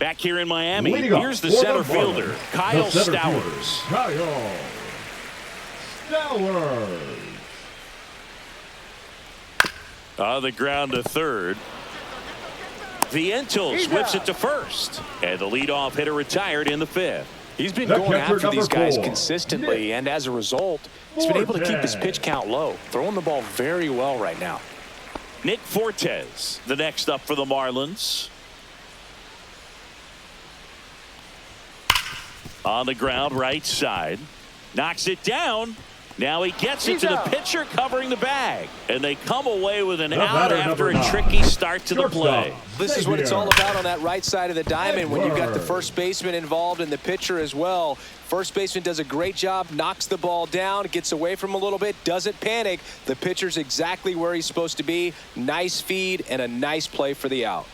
Back here in Miami, here's the center fielder, Kyle Stowers. Kyle Stowers. On the ground to third. Vientos whips it to first. And the leadoff hitter retired in the 5th. He's been going after these guys consistently, and as a result, he's been able to keep his pitch count low. Throwing the ball very well right now. Nick Fortes, the next up for the Marlins. On the ground, right side. Knocks it down. Now he gets it to the pitcher covering the bag. And they come away with an out after a tricky start to the play. This is what it's all about on that right side of the diamond when you've got the first baseman involved and the pitcher as well. First baseman does a great job, knocks the ball down, gets away from him a little bit, doesn't panic. The pitcher's exactly where he's supposed to be. Nice feed and a nice play for the out.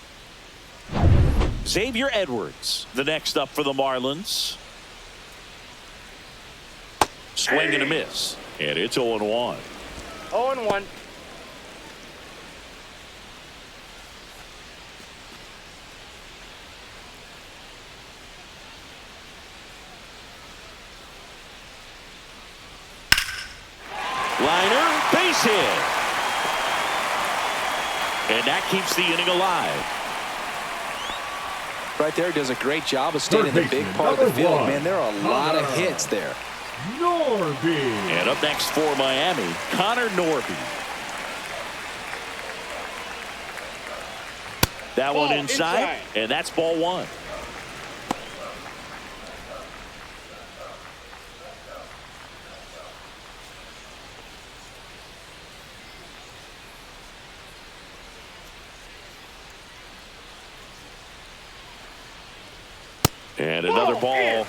Xavier Edwards, the next up for the Marlins. Swing and a miss. And it's 0-1. 0-1. Liner, base hit. And that keeps the inning alive. Right there, does a great job of staying in the big part of the field. Man, there are a lot of hits there. Norby. And up next for Miami, Connor Norby. That one inside, and that's ball one. And another ball.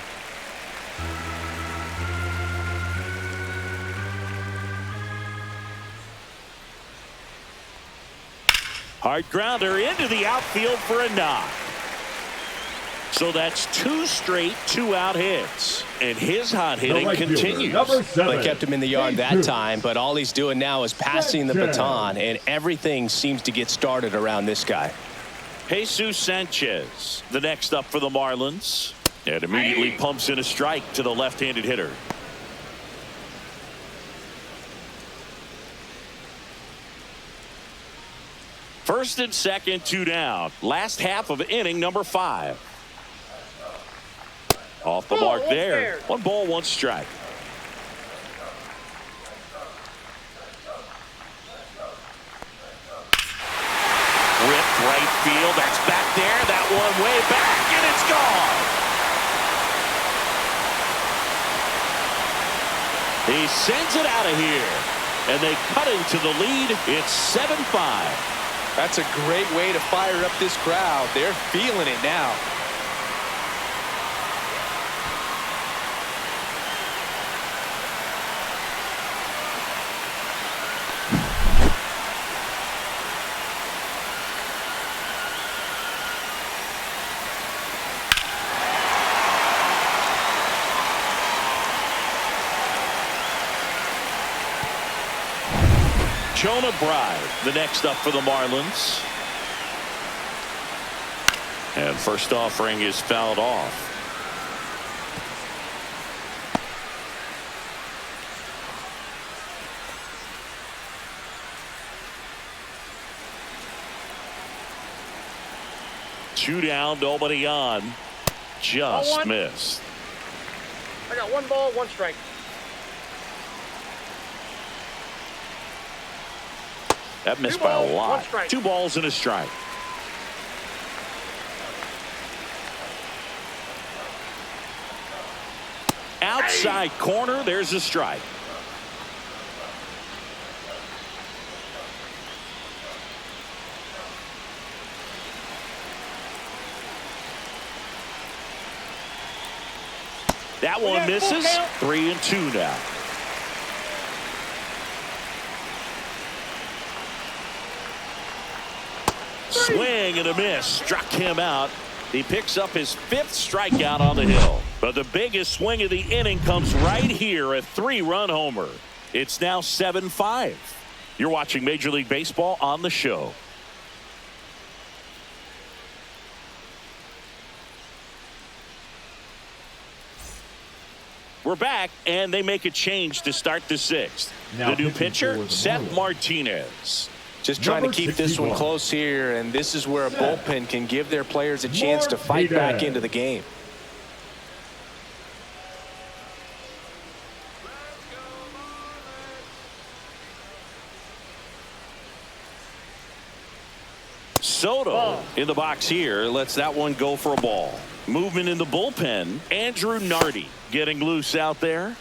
Hard grounder into the outfield for a knock. So that's two straight two-out hits. And his hot hitting continues. They kept him in the yard that time, but all he's doing now is passing the baton, and everything seems to get started around this guy. Jesus Sanchez, the next up for the Marlins, and immediately pumps in a strike to the left-handed hitter. First and second, two down. Last half of inning number 5. Off the mark there. 1 ball, 1 strike. Ripped right field. That's back there. That one way back, and it's gone. He sends it out of here, and they cut into the lead. It's 7-5. That's a great way to fire up this crowd. They're feeling it now. Jonah Bride, the next up for the Marlins. And first offering is fouled off. Two down, nobody on. Just missed. I got 1 ball, 1 strike. That missed by a lot. 2 balls and a strike. Outside corner, there's a strike. That one misses. 3-2 now. Swing and a miss. Struck him out. He picks up his 5th strikeout on the hill. But the biggest swing of the inning comes right here, a 3-run homer. It's now 7-5. You're watching Major League Baseball on the show. We're back, and they make a change to start the 6th. The new pitcher, Seth Martinez. Just trying to keep this one close here, and this is where a bullpen can give their players a chance to fight back into the game. Soto in the box here lets that one go for a ball. Movement in the bullpen. Andrew Nardi getting loose out there.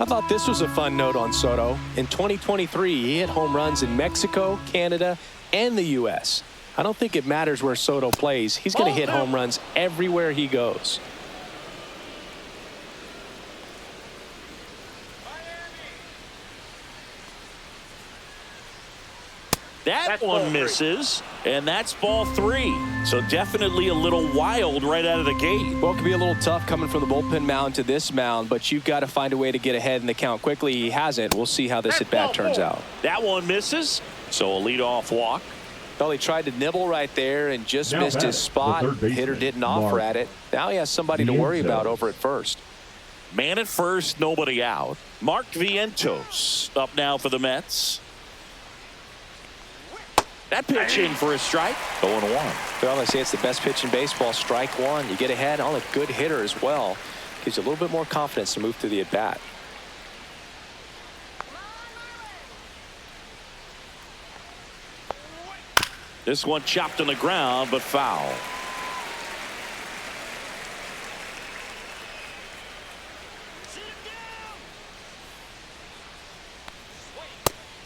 I thought this was a fun note on Soto. In 2023, he hit home runs in Mexico, Canada, and the U.S. I don't think it matters where Soto plays. He's going to hit home runs everywhere he goes. That one misses, and that's ball 3. So definitely a little wild right out of the gate. Well, it could be a little tough coming from the bullpen mound to this mound, but you've got to find a way to get ahead in the count quickly. He hasn't. We'll see how this at-bat turns out. That one misses, so a leadoff walk. Well, he tried to nibble right there and just missed his spot. Hitter didn't offer at it. Now he has somebody to worry about over at first. Man at first, nobody out. Mark Vientos up now for the Mets. That pitch in for a strike. 0-1. Well, they say it's the best pitch in baseball. Strike one. You get ahead on a good hitter as well. Gives you a little bit more confidence to move through the at-bat. This one chopped on the ground, but foul.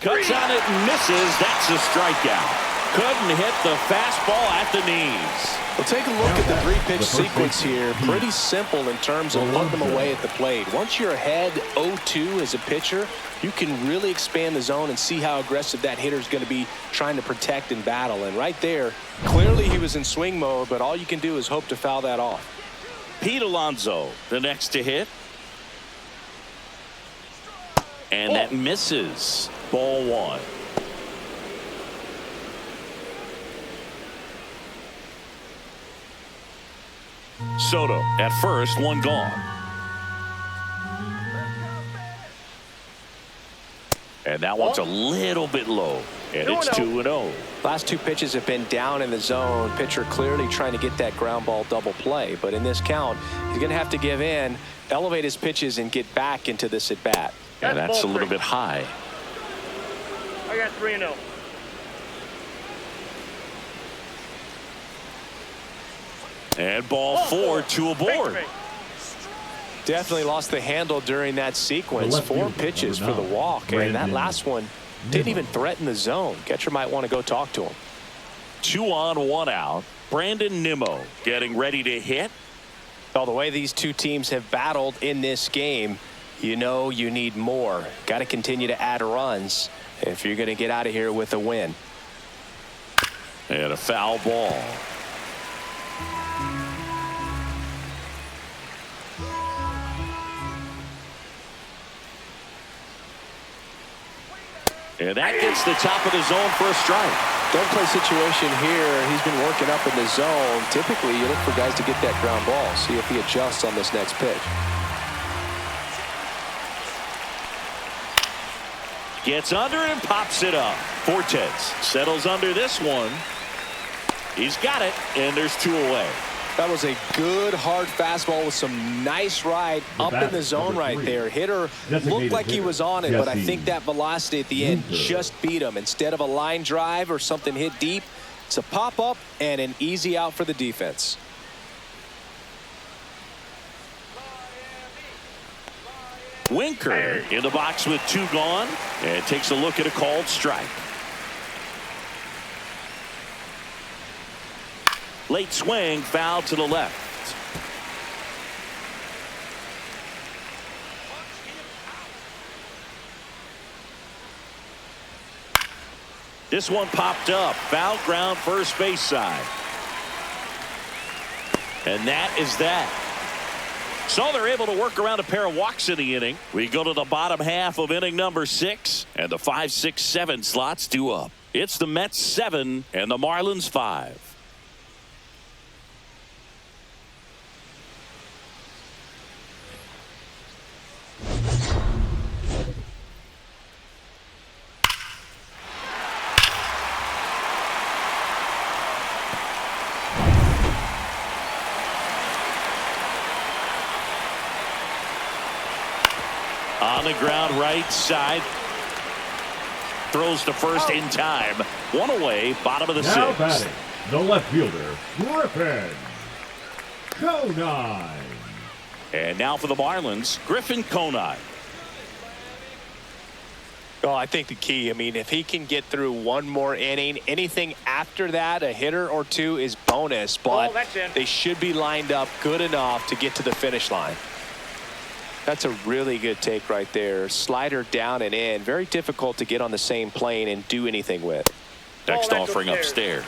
Cuts on it and misses. That's a strikeout. Couldn't hit the fastball at the knees. Well, take a look at the three-pitch sequence here. Pretty simple in terms of putting them away at the plate. Once you're ahead 0-2 as a pitcher, you can really expand the zone and see how aggressive that hitter is going to be trying to protect and battle. And right there, clearly he was in swing mode, but all you can do is hope to foul that off. Pete Alonso, the next to hit. And that misses. Ball one. Soto at first, one gone. And that one's a little bit low. And it's 2-0. Last two pitches have been down in the zone. Pitcher clearly trying to get that ground ball double play. But in this count, he's going to have to give in, elevate his pitches, and get back into this at bat. And that's a little bit high. I got 3-0. And ball four, two aboard. Definitely lost the handle during that sequence. 4 pitches for the walk. And that last one didn't even threaten the zone. Catcher might want to go talk to him. 2 on, 1 out. Brandon Nimmo getting ready to hit. Well, the way these two teams have battled in this game, you know you need more. Got to continue to add runs if you're going to get out of here with a win. And a foul ball. And that gets the top of the zone for a strike. Don't play situation here. He's been working up in the zone. Typically, you look for guys to get that ground ball. See if he adjusts on this next pitch. Gets under and pops it up. Fortes settles under this one. He's got it, and there's 2 away. That was a good hard fastball with some nice ride up in the zone right there. Hitter looked like he was on it, but I think that velocity at the end just beat him. Instead of a line drive or something hit deep, it's a pop up and an easy out for the defense. Winker in the box with 2 gone, and takes a look at a called strike. Late swing, foul to the left. This one popped up. Foul ground, first base side. And that is that. So they're able to work around a pair of walks in the inning. We go to the bottom half of inning number 6, and the 5, 6, 7 slots due up. It's the Mets 7 and the Marlins 5. On the ground, right side. Throws to first in time. 1 away, bottom of the 6th. Now batting, the left fielder, Griffin Conine. And now for the Marlins, Griffin Conine. Well, I think the key, if he can get through 1 more inning, anything after that, a hitter or 2 is bonus, but they should be lined up good enough to get to the finish line. That's a really good take right there. Slider down and in. Very difficult to get on the same plane and do anything with. Next offering upstairs.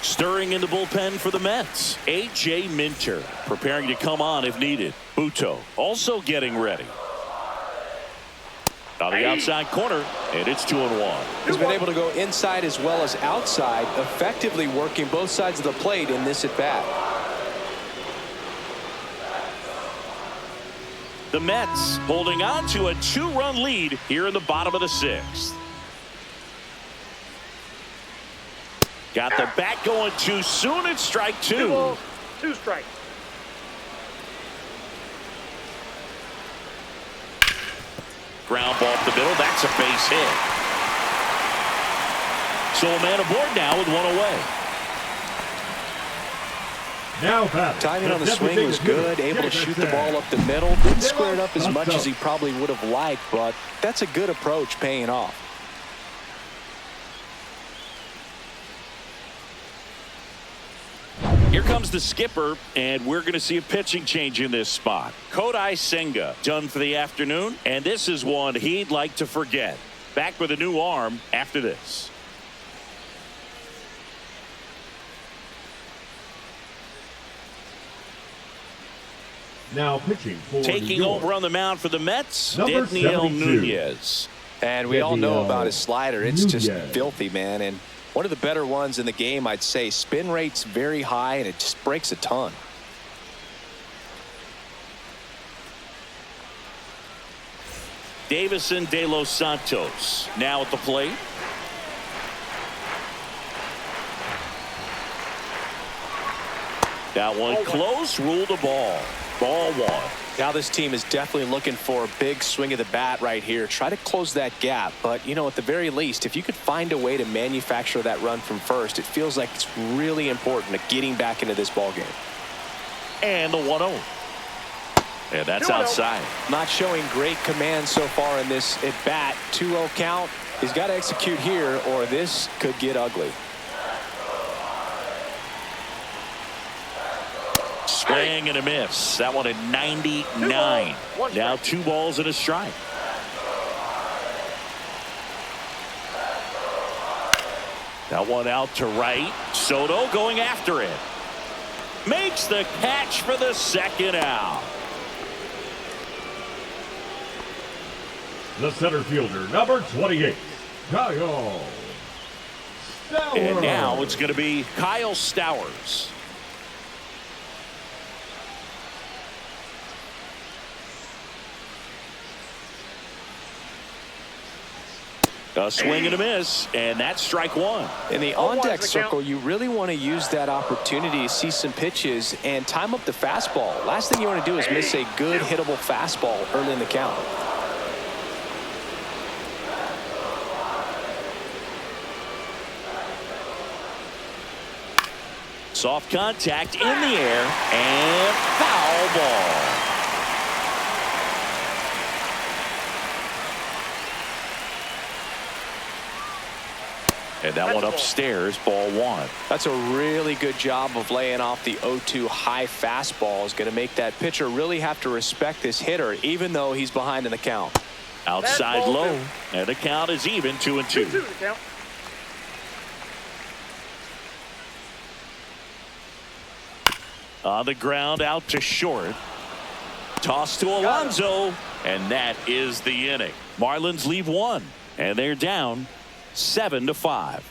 Stirring in the bullpen for the Mets. A.J. Minter preparing to come on if needed. Buto also getting ready. On the outside corner, and it's 2-1. He's been able to go inside as well as outside, effectively working both sides of the plate in this at bat. The Mets holding on to a 2-run lead here in the bottom of the 6th. Got the bat going too soon. It's strike 2. 2 strikes. Ground ball up the middle. That's a base hit. So a man aboard now with one away. Now timing on the swing was good, able to shoot the ball up the middle. Didn't square it up as much as he probably would have liked, but that's a good approach paying off. Here comes the skipper, and we're going to see a pitching change in this spot. Kodai Senga done for the afternoon, and this is one he'd like to forget. Back with a new arm after this. Now pitching for taking over on the mound for the Mets, Number Daniel 72. Nunez. And we all know about his slider. It's just Nunez. filthy, man. And one of the better ones in the game, I'd say. Spin rate's very high, and it just breaks a ton. Davison De Los Santos now at the plate. That one close, ruled a ball. Ball one. Now this team is definitely looking for a big swing of the bat right here. Try to close that gap. But, you know, at the very least, if you could find a way to manufacture that run from first, it feels like it's really important to getting back into this ball game. And the 1-0. And that's outside. Not showing great command so far in this at bat. 2-0 count. He's got to execute here, or this could get ugly. Swing and a miss. That one at 99. Now 2 balls and a strike. That one out to right. Soto going after it. Makes the catch for the second out. The center fielder, number 28, Kyle Stowers. And now it's going to be Kyle Stowers. A swing and a miss, and that's strike one. In the on-deck circle, you really want to use that opportunity to see some pitches and time up the fastball. Last thing you want to do is miss a good hittable fastball early in the count. Soft contact in the air and foul ball. And that one upstairs, ball one. That's a really good job of laying off the 0-2 high fastball. Is going to make that pitcher really have to respect this hitter, even though he's behind in the count. Outside low, and the count is even 2-2. On the ground, out to short. Toss to Alonso, and that is the inning. Marlins leave one, and they're down 7-5.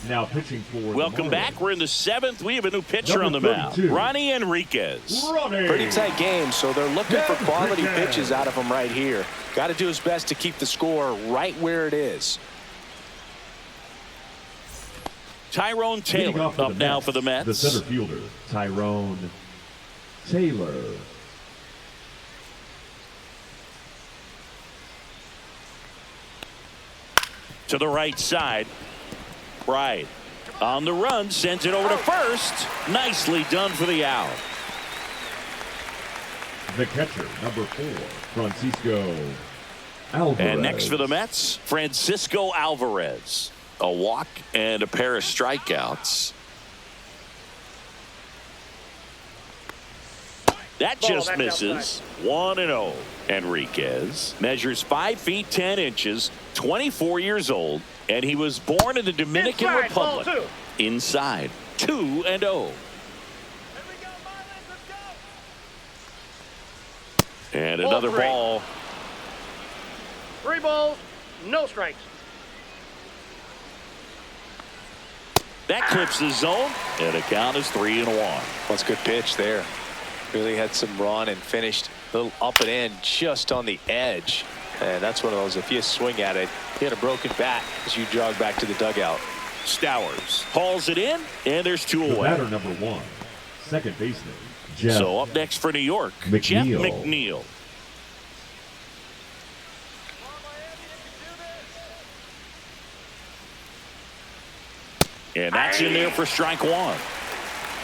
Now pitching for Welcome back. We're in the 7th. We have a new pitcher Number on the mound. 32. Ronnie Enriquez. Pretty tight game, so they're looking for quality pitches out of him right here. Got to do his best to keep the score right where it is. Tyrone Taylor up now for the Mets. The center fielder, Tyrone Taylor. To the right side. Right. On the run, sends it over to first. Nicely done for the out. The catcher, number 4, Francisco Alvarez. And next for the Mets, Francisco Alvarez. A walk and a pair of strikeouts. That just misses. 1-0. Enriquez measures 5 feet 10 inches, 24 years old, and he was born in the Dominican Republic. Inside, 2-0. And another ball. 3 balls, no strikes. That clips the zone, and the count is 3-1. That's a good pitch there. Really had some run and finished a little up and in just on the edge. And that's one of those, if you swing at it, you had a broken bat as you jog back to the dugout. Stowers hauls it in, and there's 2 The away. batter number 1, second baseman, Jeff So up next for New York, McNeil. Jeff McNeil. And that's in there for strike 1.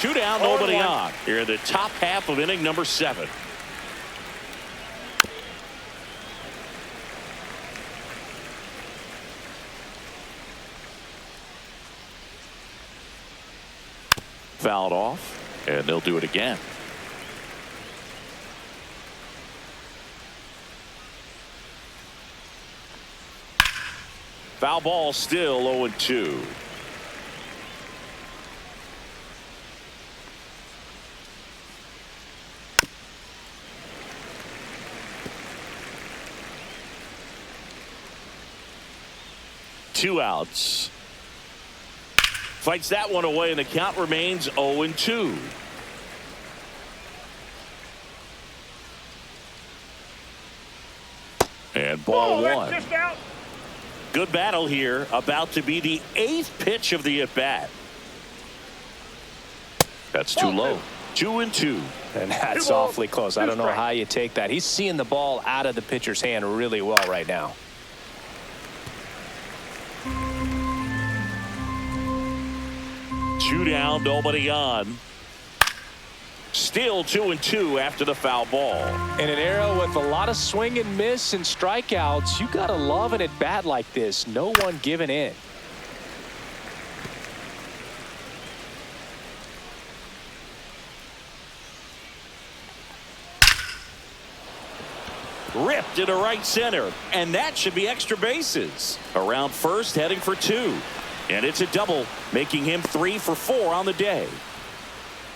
2 down, nobody on. Here in the top half of inning number 7. Fouled off, and they'll do it again. Foul ball, still 0-2. Two outs. Fights that one away, and the count remains 0-2. And ball 1. That's just out. Good battle here. About to be the 8th pitch of the at-bat. That's too low. 2-2. And that's 2 balls, awfully close. 2 I don't know strikes. how you take that. He's seeing the ball out of the pitcher's hand really well right now. Two down, nobody on. Still 2-2 after the foul ball. In an era with a lot of swing and miss and strikeouts, you got to love an at-bat like this. No one giving in. Ripped into right center, and that should be extra bases. Around first, heading for 2. And it's a double, making him 3 for 4 on the day.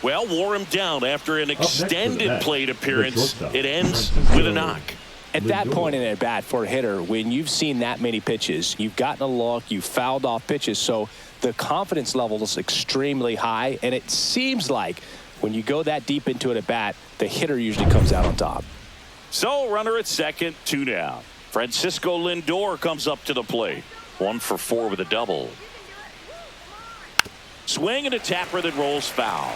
Well, wore him down after an extended plate appearance. It ends with a knock. At that point in an at-bat for a hitter, when you've seen that many pitches, you've gotten a look, you've fouled off pitches, so the confidence level is extremely high, and it seems like when you go that deep into an at-bat, the hitter usually comes out on top. So, runner at second, 2 down. Francisco Lindor comes up to the plate. 1 for 4 with a double. Swing and a tapper that rolls foul.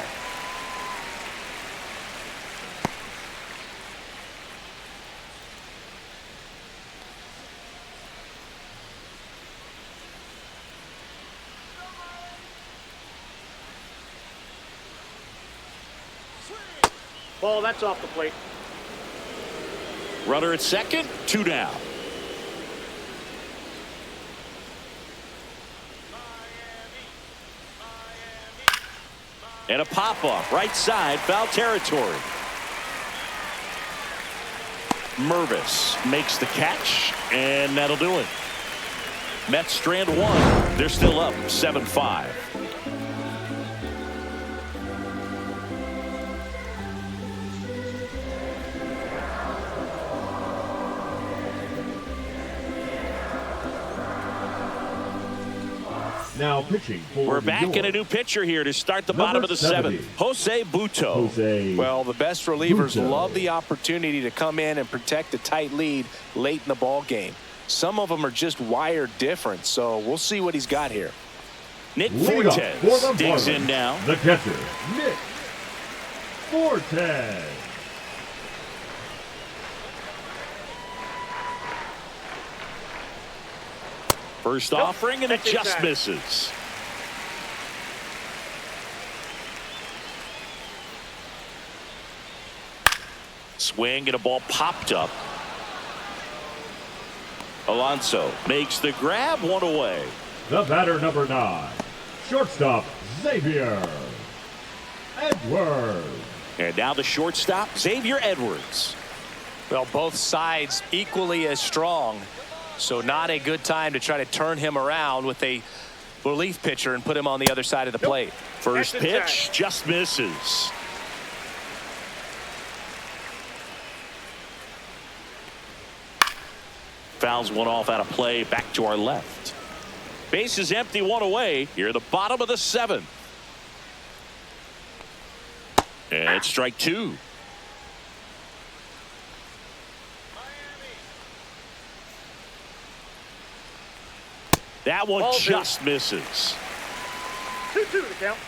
Ball, that's off the plate. Runner at second, 2 down. And a pop-up, right side, foul territory. Mervis makes the catch, and that'll do it. Mets strand 1. They're still up 7-5. Now pitching for We're New back York, in a new pitcher here to start the Number bottom of the 70. 7th. Jose Butto. Jose. Well, the best relievers Butto. love the opportunity to come in and protect a tight lead late in the ball game. Some of them are just wired different, so we'll see what he's got here. Nick Lead off for the Fortes digs Marlins, in now. The catcher, Nick Fortes. First offering, and it That's just inside. misses. Swing and a ball popped up. Alonso makes the grab, 1 away. The batter number 9, shortstop Xavier Edwards. And now the shortstop, Xavier Edwards. Well, both sides equally as strong, so not a good time to try to turn him around with a relief pitcher and put him on the other side of the plate. First That's pitch inside. just misses. Fouls one off out of play, back to our left. Base is empty, 1 away. Here at the bottom of the 7th. And it's strike 2. That one Ball 2. just misses. 2 to count.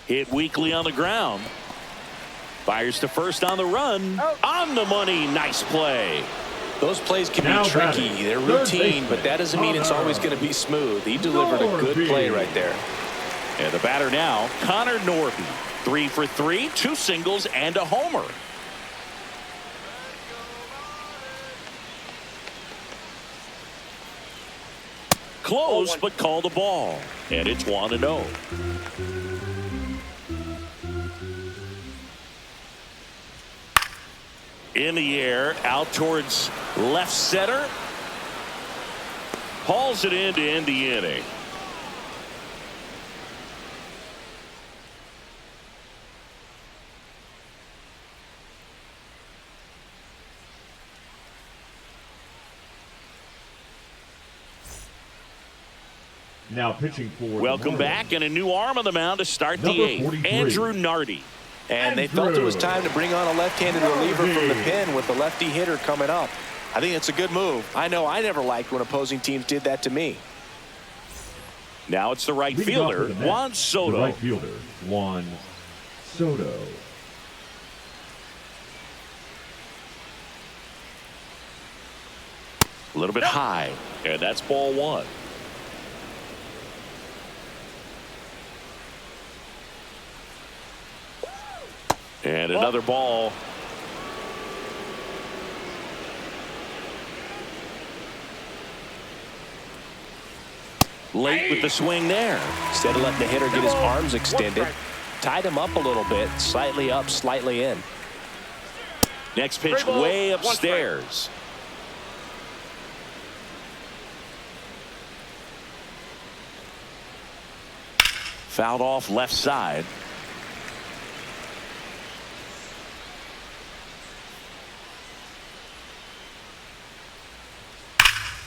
Hit weakly on the ground. Fires to first on the run. On the money. Nice play. Those plays can be tricky. They're routine, but that doesn't mean it's always going to be smooth. He delivered a good play right there. And the batter now, Connor Norby. 3 for 3, 2 singles and a homer. Close, but called a ball. And it's 1-0. In the air, out towards left center. Hauls it in to end the inning. Now pitching for Welcome back, and a new arm on the mound to start the 8th. Andrew Nardi. And they felt it was time to bring on a left-handed reliever from the pen with the lefty hitter coming up. I think it's a good move. I know I never liked when opposing teams did that to me. Now it's the right fielder, Juan Soto. The right fielder, Juan Soto. A little bit high, and that's ball 1. And another ball. Late with the swing there. Instead of letting the hitter get his arms extended, tied him up a little bit, slightly up, slightly in. Next pitch way upstairs. Fouled off left side.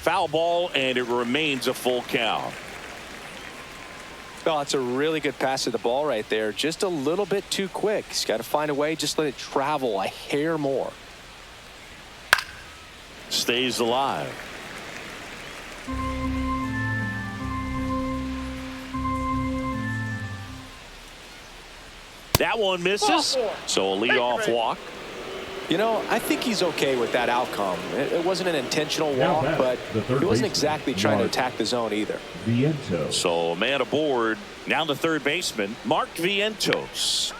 Foul ball, and it remains a full count. Oh, it's a really good pass to the ball right there. Just a little bit too quick. He's got to find a way. Just let it travel a hair more. Stays alive. That one misses. So a leadoff walk. You know, I think he's okay with that outcome. It wasn't an intentional walk, but he wasn't exactly trying to attack the zone either. Vientos. So a man aboard. Now the third baseman, Mark Vientos.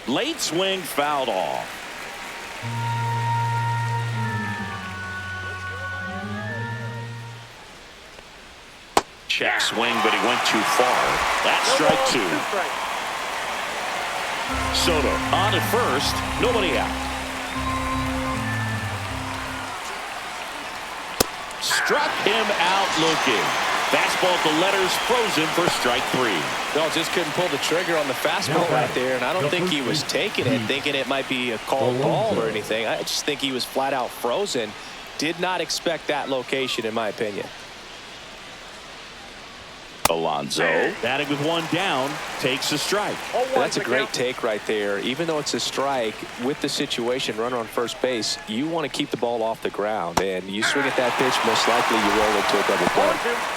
Late swing fouled off. Check swing, but he went too far. That's strike 2. Soto on at first, nobody out. Struck him out looking. Fastball at the letters, frozen for strike 3. No, just couldn't pull the trigger on the fastball right there, and I don't think he was taking it, thinking it might be a called ball or anything. I just think he was flat out frozen. Did not expect that location, in my opinion. Alonso, batting with one down, takes a strike. That's a great take right there. Even though it's a strike, with the situation, runner on first base, you want to keep the ball off the ground. And you swing at that pitch, most likely you roll into a double play.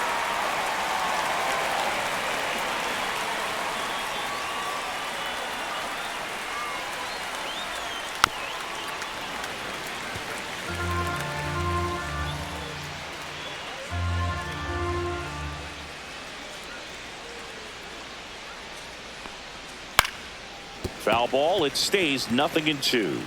Foul ball, it stays 0-2.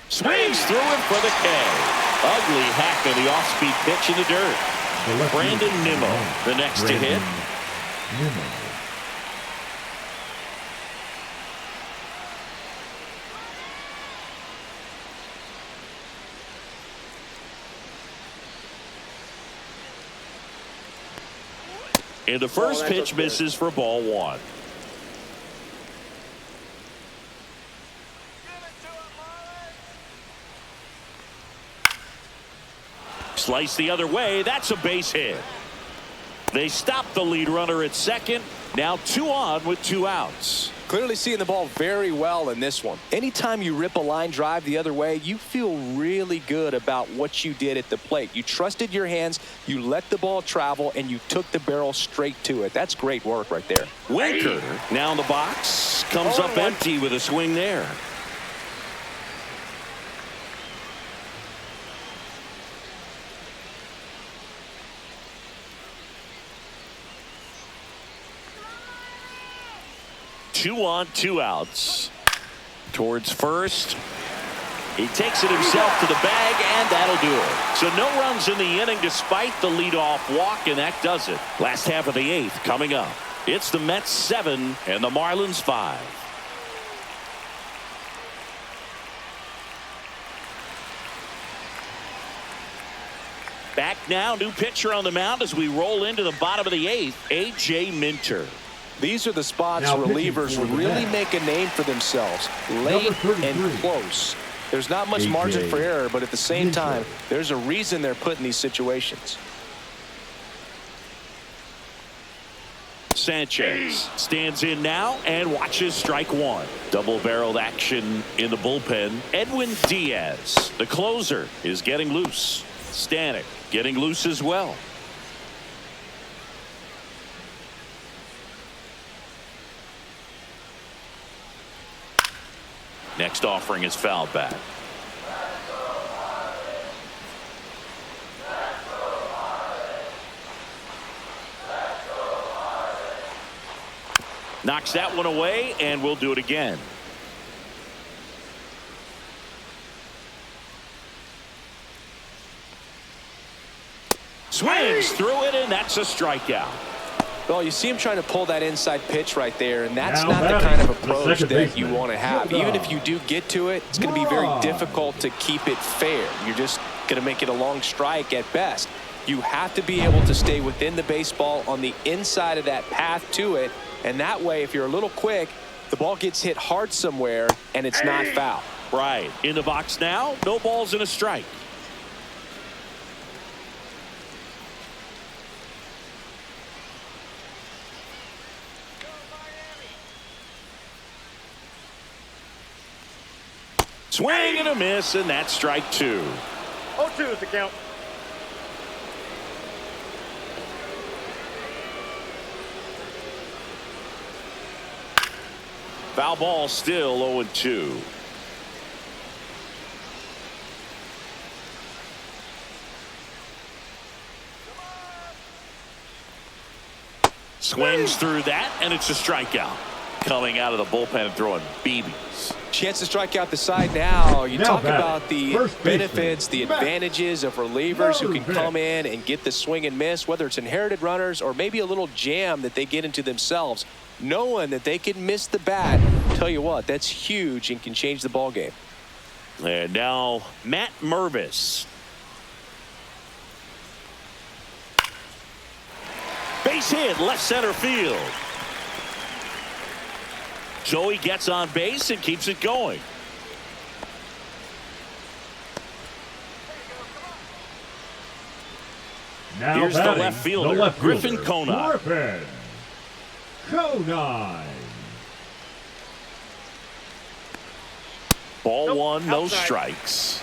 Swings through him for the K. Ugly hack of the off-speed pitch in the dirt. Brandon Nimmo, the next to hit. And the first pitch misses for ball 1. Slice the other way. That's a base hit. They stop the lead runner at second. Now 2 on with 2 outs. Clearly seeing the ball very well in this one. Anytime you rip a line drive the other way, you feel really good about what you did at the plate. You trusted your hands, you let the ball travel, and you took the barrel straight to it. That's great work right there. Winker now in the box. Comes up empty with a swing there. Two on, 2 outs. Towards first. He takes it himself to the bag, and that'll do it. So no runs in the inning despite the leadoff walk, and that does it. Last half of the 8th coming up. It's the Mets 7 and the Marlins 5. Back now, new pitcher on the mound as we roll into the bottom of the 8th, A.J. Minter. These are the spots now relievers really make a name for themselves. Late and close. There's not much margin for error, but at the same time, there's a reason they're put in these situations. Sanchez stands in now and watches strike 1. Double-barreled action in the bullpen. Edwin Diaz, the closer, is getting loose. Stanek getting loose as well. Next offering is fouled back. Knocks that one away, and we'll do it again. Swings through it, and that's a strikeout. Well, you see him trying to pull that inside pitch right there, and that's not the kind of approach that you want to have. Even if you do get to it, it's going to be very difficult to keep it fair. You're just going to make it a long strike at best. You have to be able to stay within the baseball on the inside of that path to it, and that way, if you're a little quick, the ball gets hit hard somewhere, and it's not foul. Right. In the box now, no balls and a strike. Swing and a miss, and that's strike 2. 0-2 is the count. Foul ball, still 0-2. Swings through that, and it's a strikeout. Coming out of the bullpen and throwing BBs. Chance to strike out the side now. You talk about the benefits, the advantages of relievers who can come in and get the swing and miss, whether it's inherited runners or maybe a little jam that they get into themselves. Knowing that they can miss the bat, tell you what, that's huge and can change the ball game. And now Matt Mervis. Base hit, left center field. Joey gets on base and keeps it going. Now here's the left fielder, Griffin Conine. Ball 1, no strikes.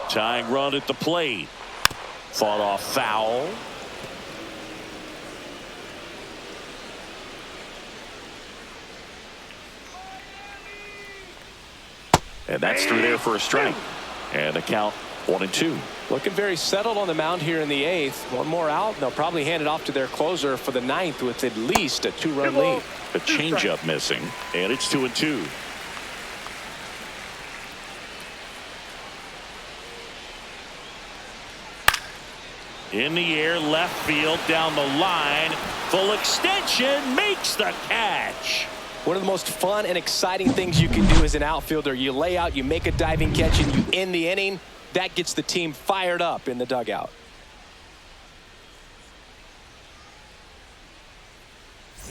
Tying run at the plate. Fought off foul. And that's through there for a strike. And the count 1-2. Looking very settled on the mound here in the 8th. One more out, and they'll probably hand it off to their closer for the 9th with at least a 2-run lead. A changeup missing, and it's 2-2. In the air, left field, down the line. Full extension, makes the catch. One of the most fun and exciting things you can do as an outfielder. You lay out, you make a diving catch, and you end the inning. That gets the team fired up in the dugout.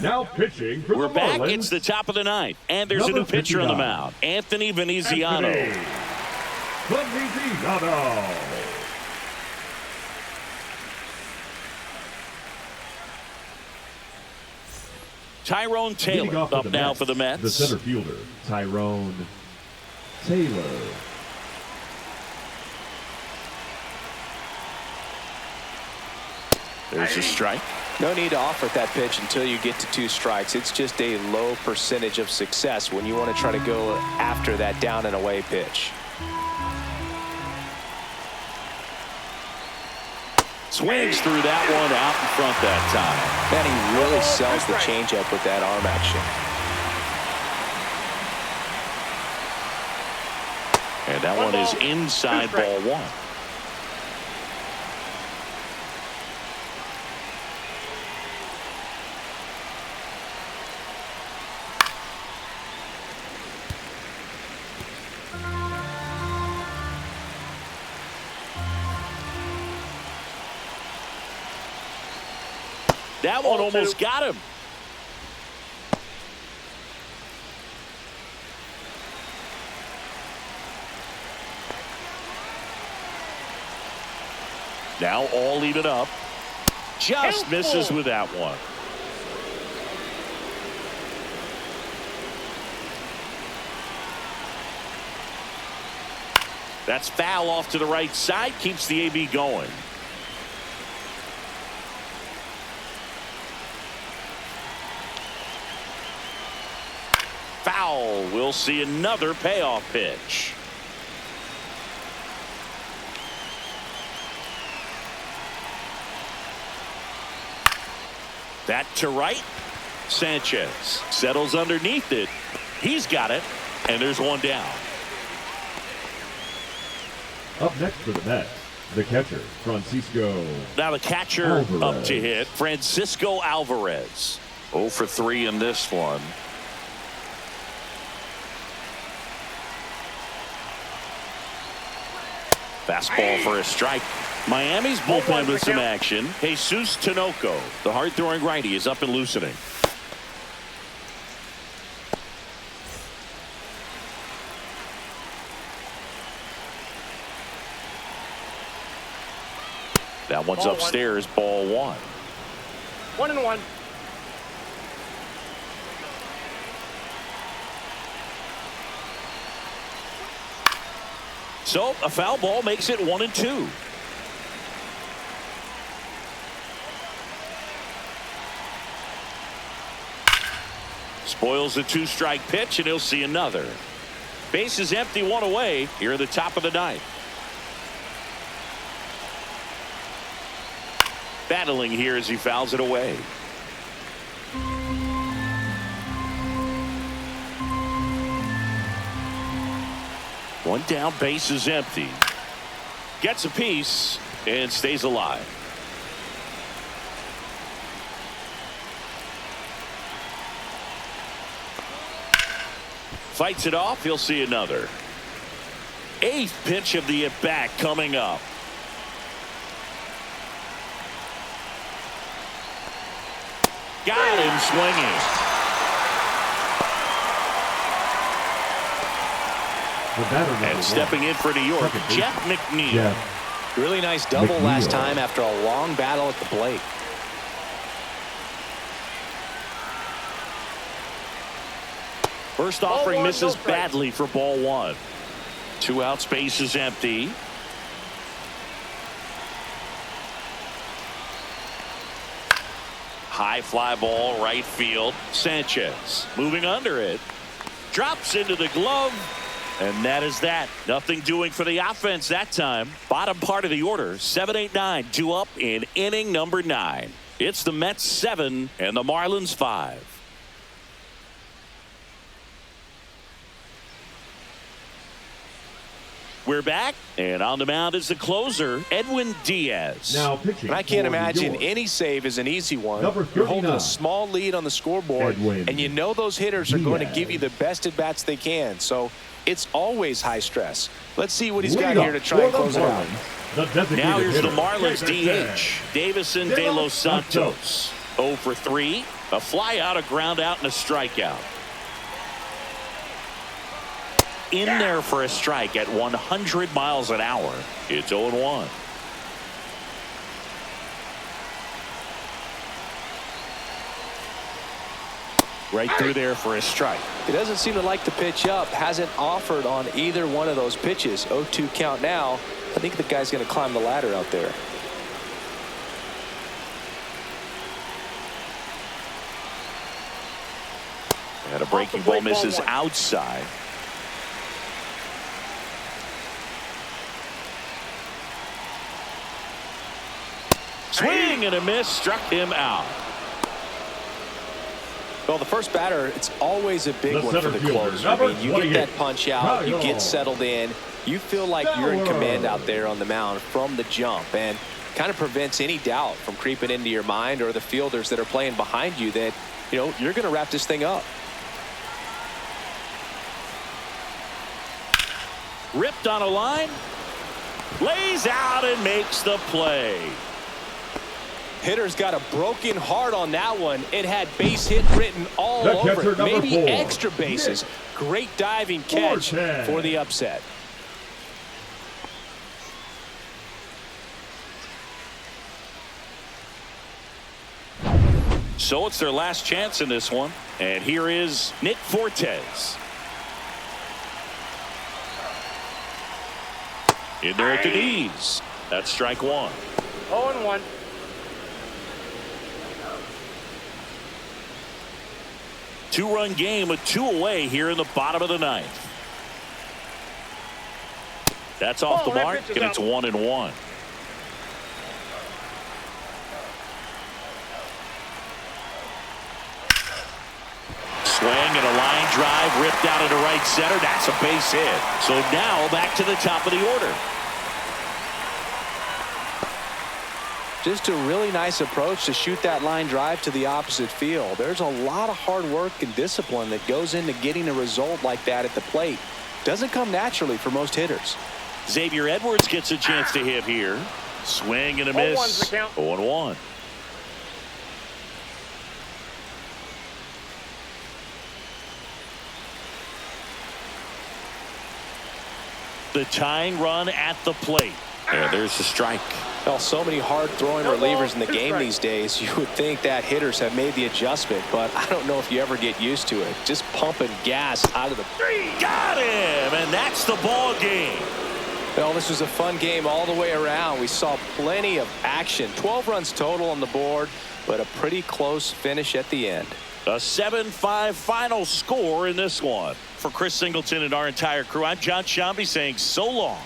Now pitching for We're the back. Marlins. It's the top of the ninth. And there's a new pitcher on the mound. Anthony Veneziano. Veneziano. Tyrone Taylor up now for the Mets. The center fielder, Tyrone Taylor. There's a strike. No need to offer that pitch until you get to 2 strikes. It's just a low percentage of success when you want to try to go after that down and away pitch. Swings through that one out in front that time. Man, he really sells the changeup with that arm action. And that one is inside ball 1. That one almost got him. Now all even up. Just misses with that one. That's foul off to the right side. Keeps the AB going. Foul. We'll see another payoff pitch. That to right. Sanchez settles underneath it. He's got it. And there's one down. Up next for the Mets, the catcher, Francisco. Now the catcher Alvarez. up to hit, Francisco Alvarez. 0 for 3 in this one. Fastball for a strike. Miami's bullpen with some action. Jesus Tinoco, the hard-throwing righty, is up and loosening. That one's upstairs, ball 1. 1-1. So a foul ball makes it 1-2. Spoils the 2-strike pitch, and he'll see another. Base is empty, 1 away here at the top of the ninth. Battling here as he fouls it away. One down, base is empty. Gets a piece and stays alive. Fights it off. He'll see another. 8th pitch of the at-bat coming up. Got him swinging. And stepping in for New York, Jeff McNeil. Really nice double last time after a long battle at the plate. First offering misses badly for ball 1. 2 out, space is empty. High fly ball, right field. Sanchez moving under it. Drops into the glove. And that is that. Nothing doing for the offense that time. Bottom part of the order, 7-8-9, due up in inning number 9. It's the Mets 7 and the Marlins 5. We're back, and on the mound is the closer, Edwin Diaz. Now pitching. And I can't imagine any save is an easy one. You're holding a small lead on the scoreboard, and you know those hitters are going to give you the best at bats they can. So it's always high stress. Let's see what he's got here to try and close it out. Now here's the Marlins DH, Davison De Los Santos. 0 for 3. A fly out, a ground out, and a strikeout. In there for a strike at 100 miles an hour. It's 0-1. Right through there for a strike. He doesn't seem to like the pitch up. Hasn't offered on either one of those pitches. 0-2 count now. I think the guy's going to climb the ladder out there. And a breaking ball misses outside. Swing and a miss, struck him out. Well, the first batter, it's always a big one for the closer. I mean, you get that punch out, you get settled in, you feel like you're in command out there on the mound from the jump, and kind of prevents any doubt from creeping into your mind or the fielders that are playing behind you that, you know, you're going to wrap this thing up. Ripped on a line, lays out and makes the play. Hitter's got a broken heart on that one. It had base hit written all over it. Maybe 4. Extra bases. Great diving catch for the upset. So it's their last chance in this one. And here is Nick Fortes. In there at the knees. That's strike 1. 0-1. Two-run game with 2 away here in the bottom of the 9th. That's off the mark, and it's 1-1. Swing and a line drive ripped out into right center. That's a base hit. So now back to the top of the order. Just a really nice approach to shoot that line drive to the opposite field. There's a lot of hard work and discipline that goes into getting a result like that at the plate. Doesn't come naturally for most hitters. Xavier Edwards gets a chance to hit here. Swing and a miss. 0-1. The tying run at the plate. And there's the strike. Well, so many hard-throwing relievers in the game these days, you would think that hitters have made the adjustment, but I don't know if you ever get used to it. Just pumping gas out of the... Got him, and that's the ball game. Well, this was a fun game all the way around. We saw plenty of action. 12 runs total on the board, but a pretty close finish at the end. A 7-5 final score in this one. For Chris Singleton and our entire crew, I'm John Shambi saying so long.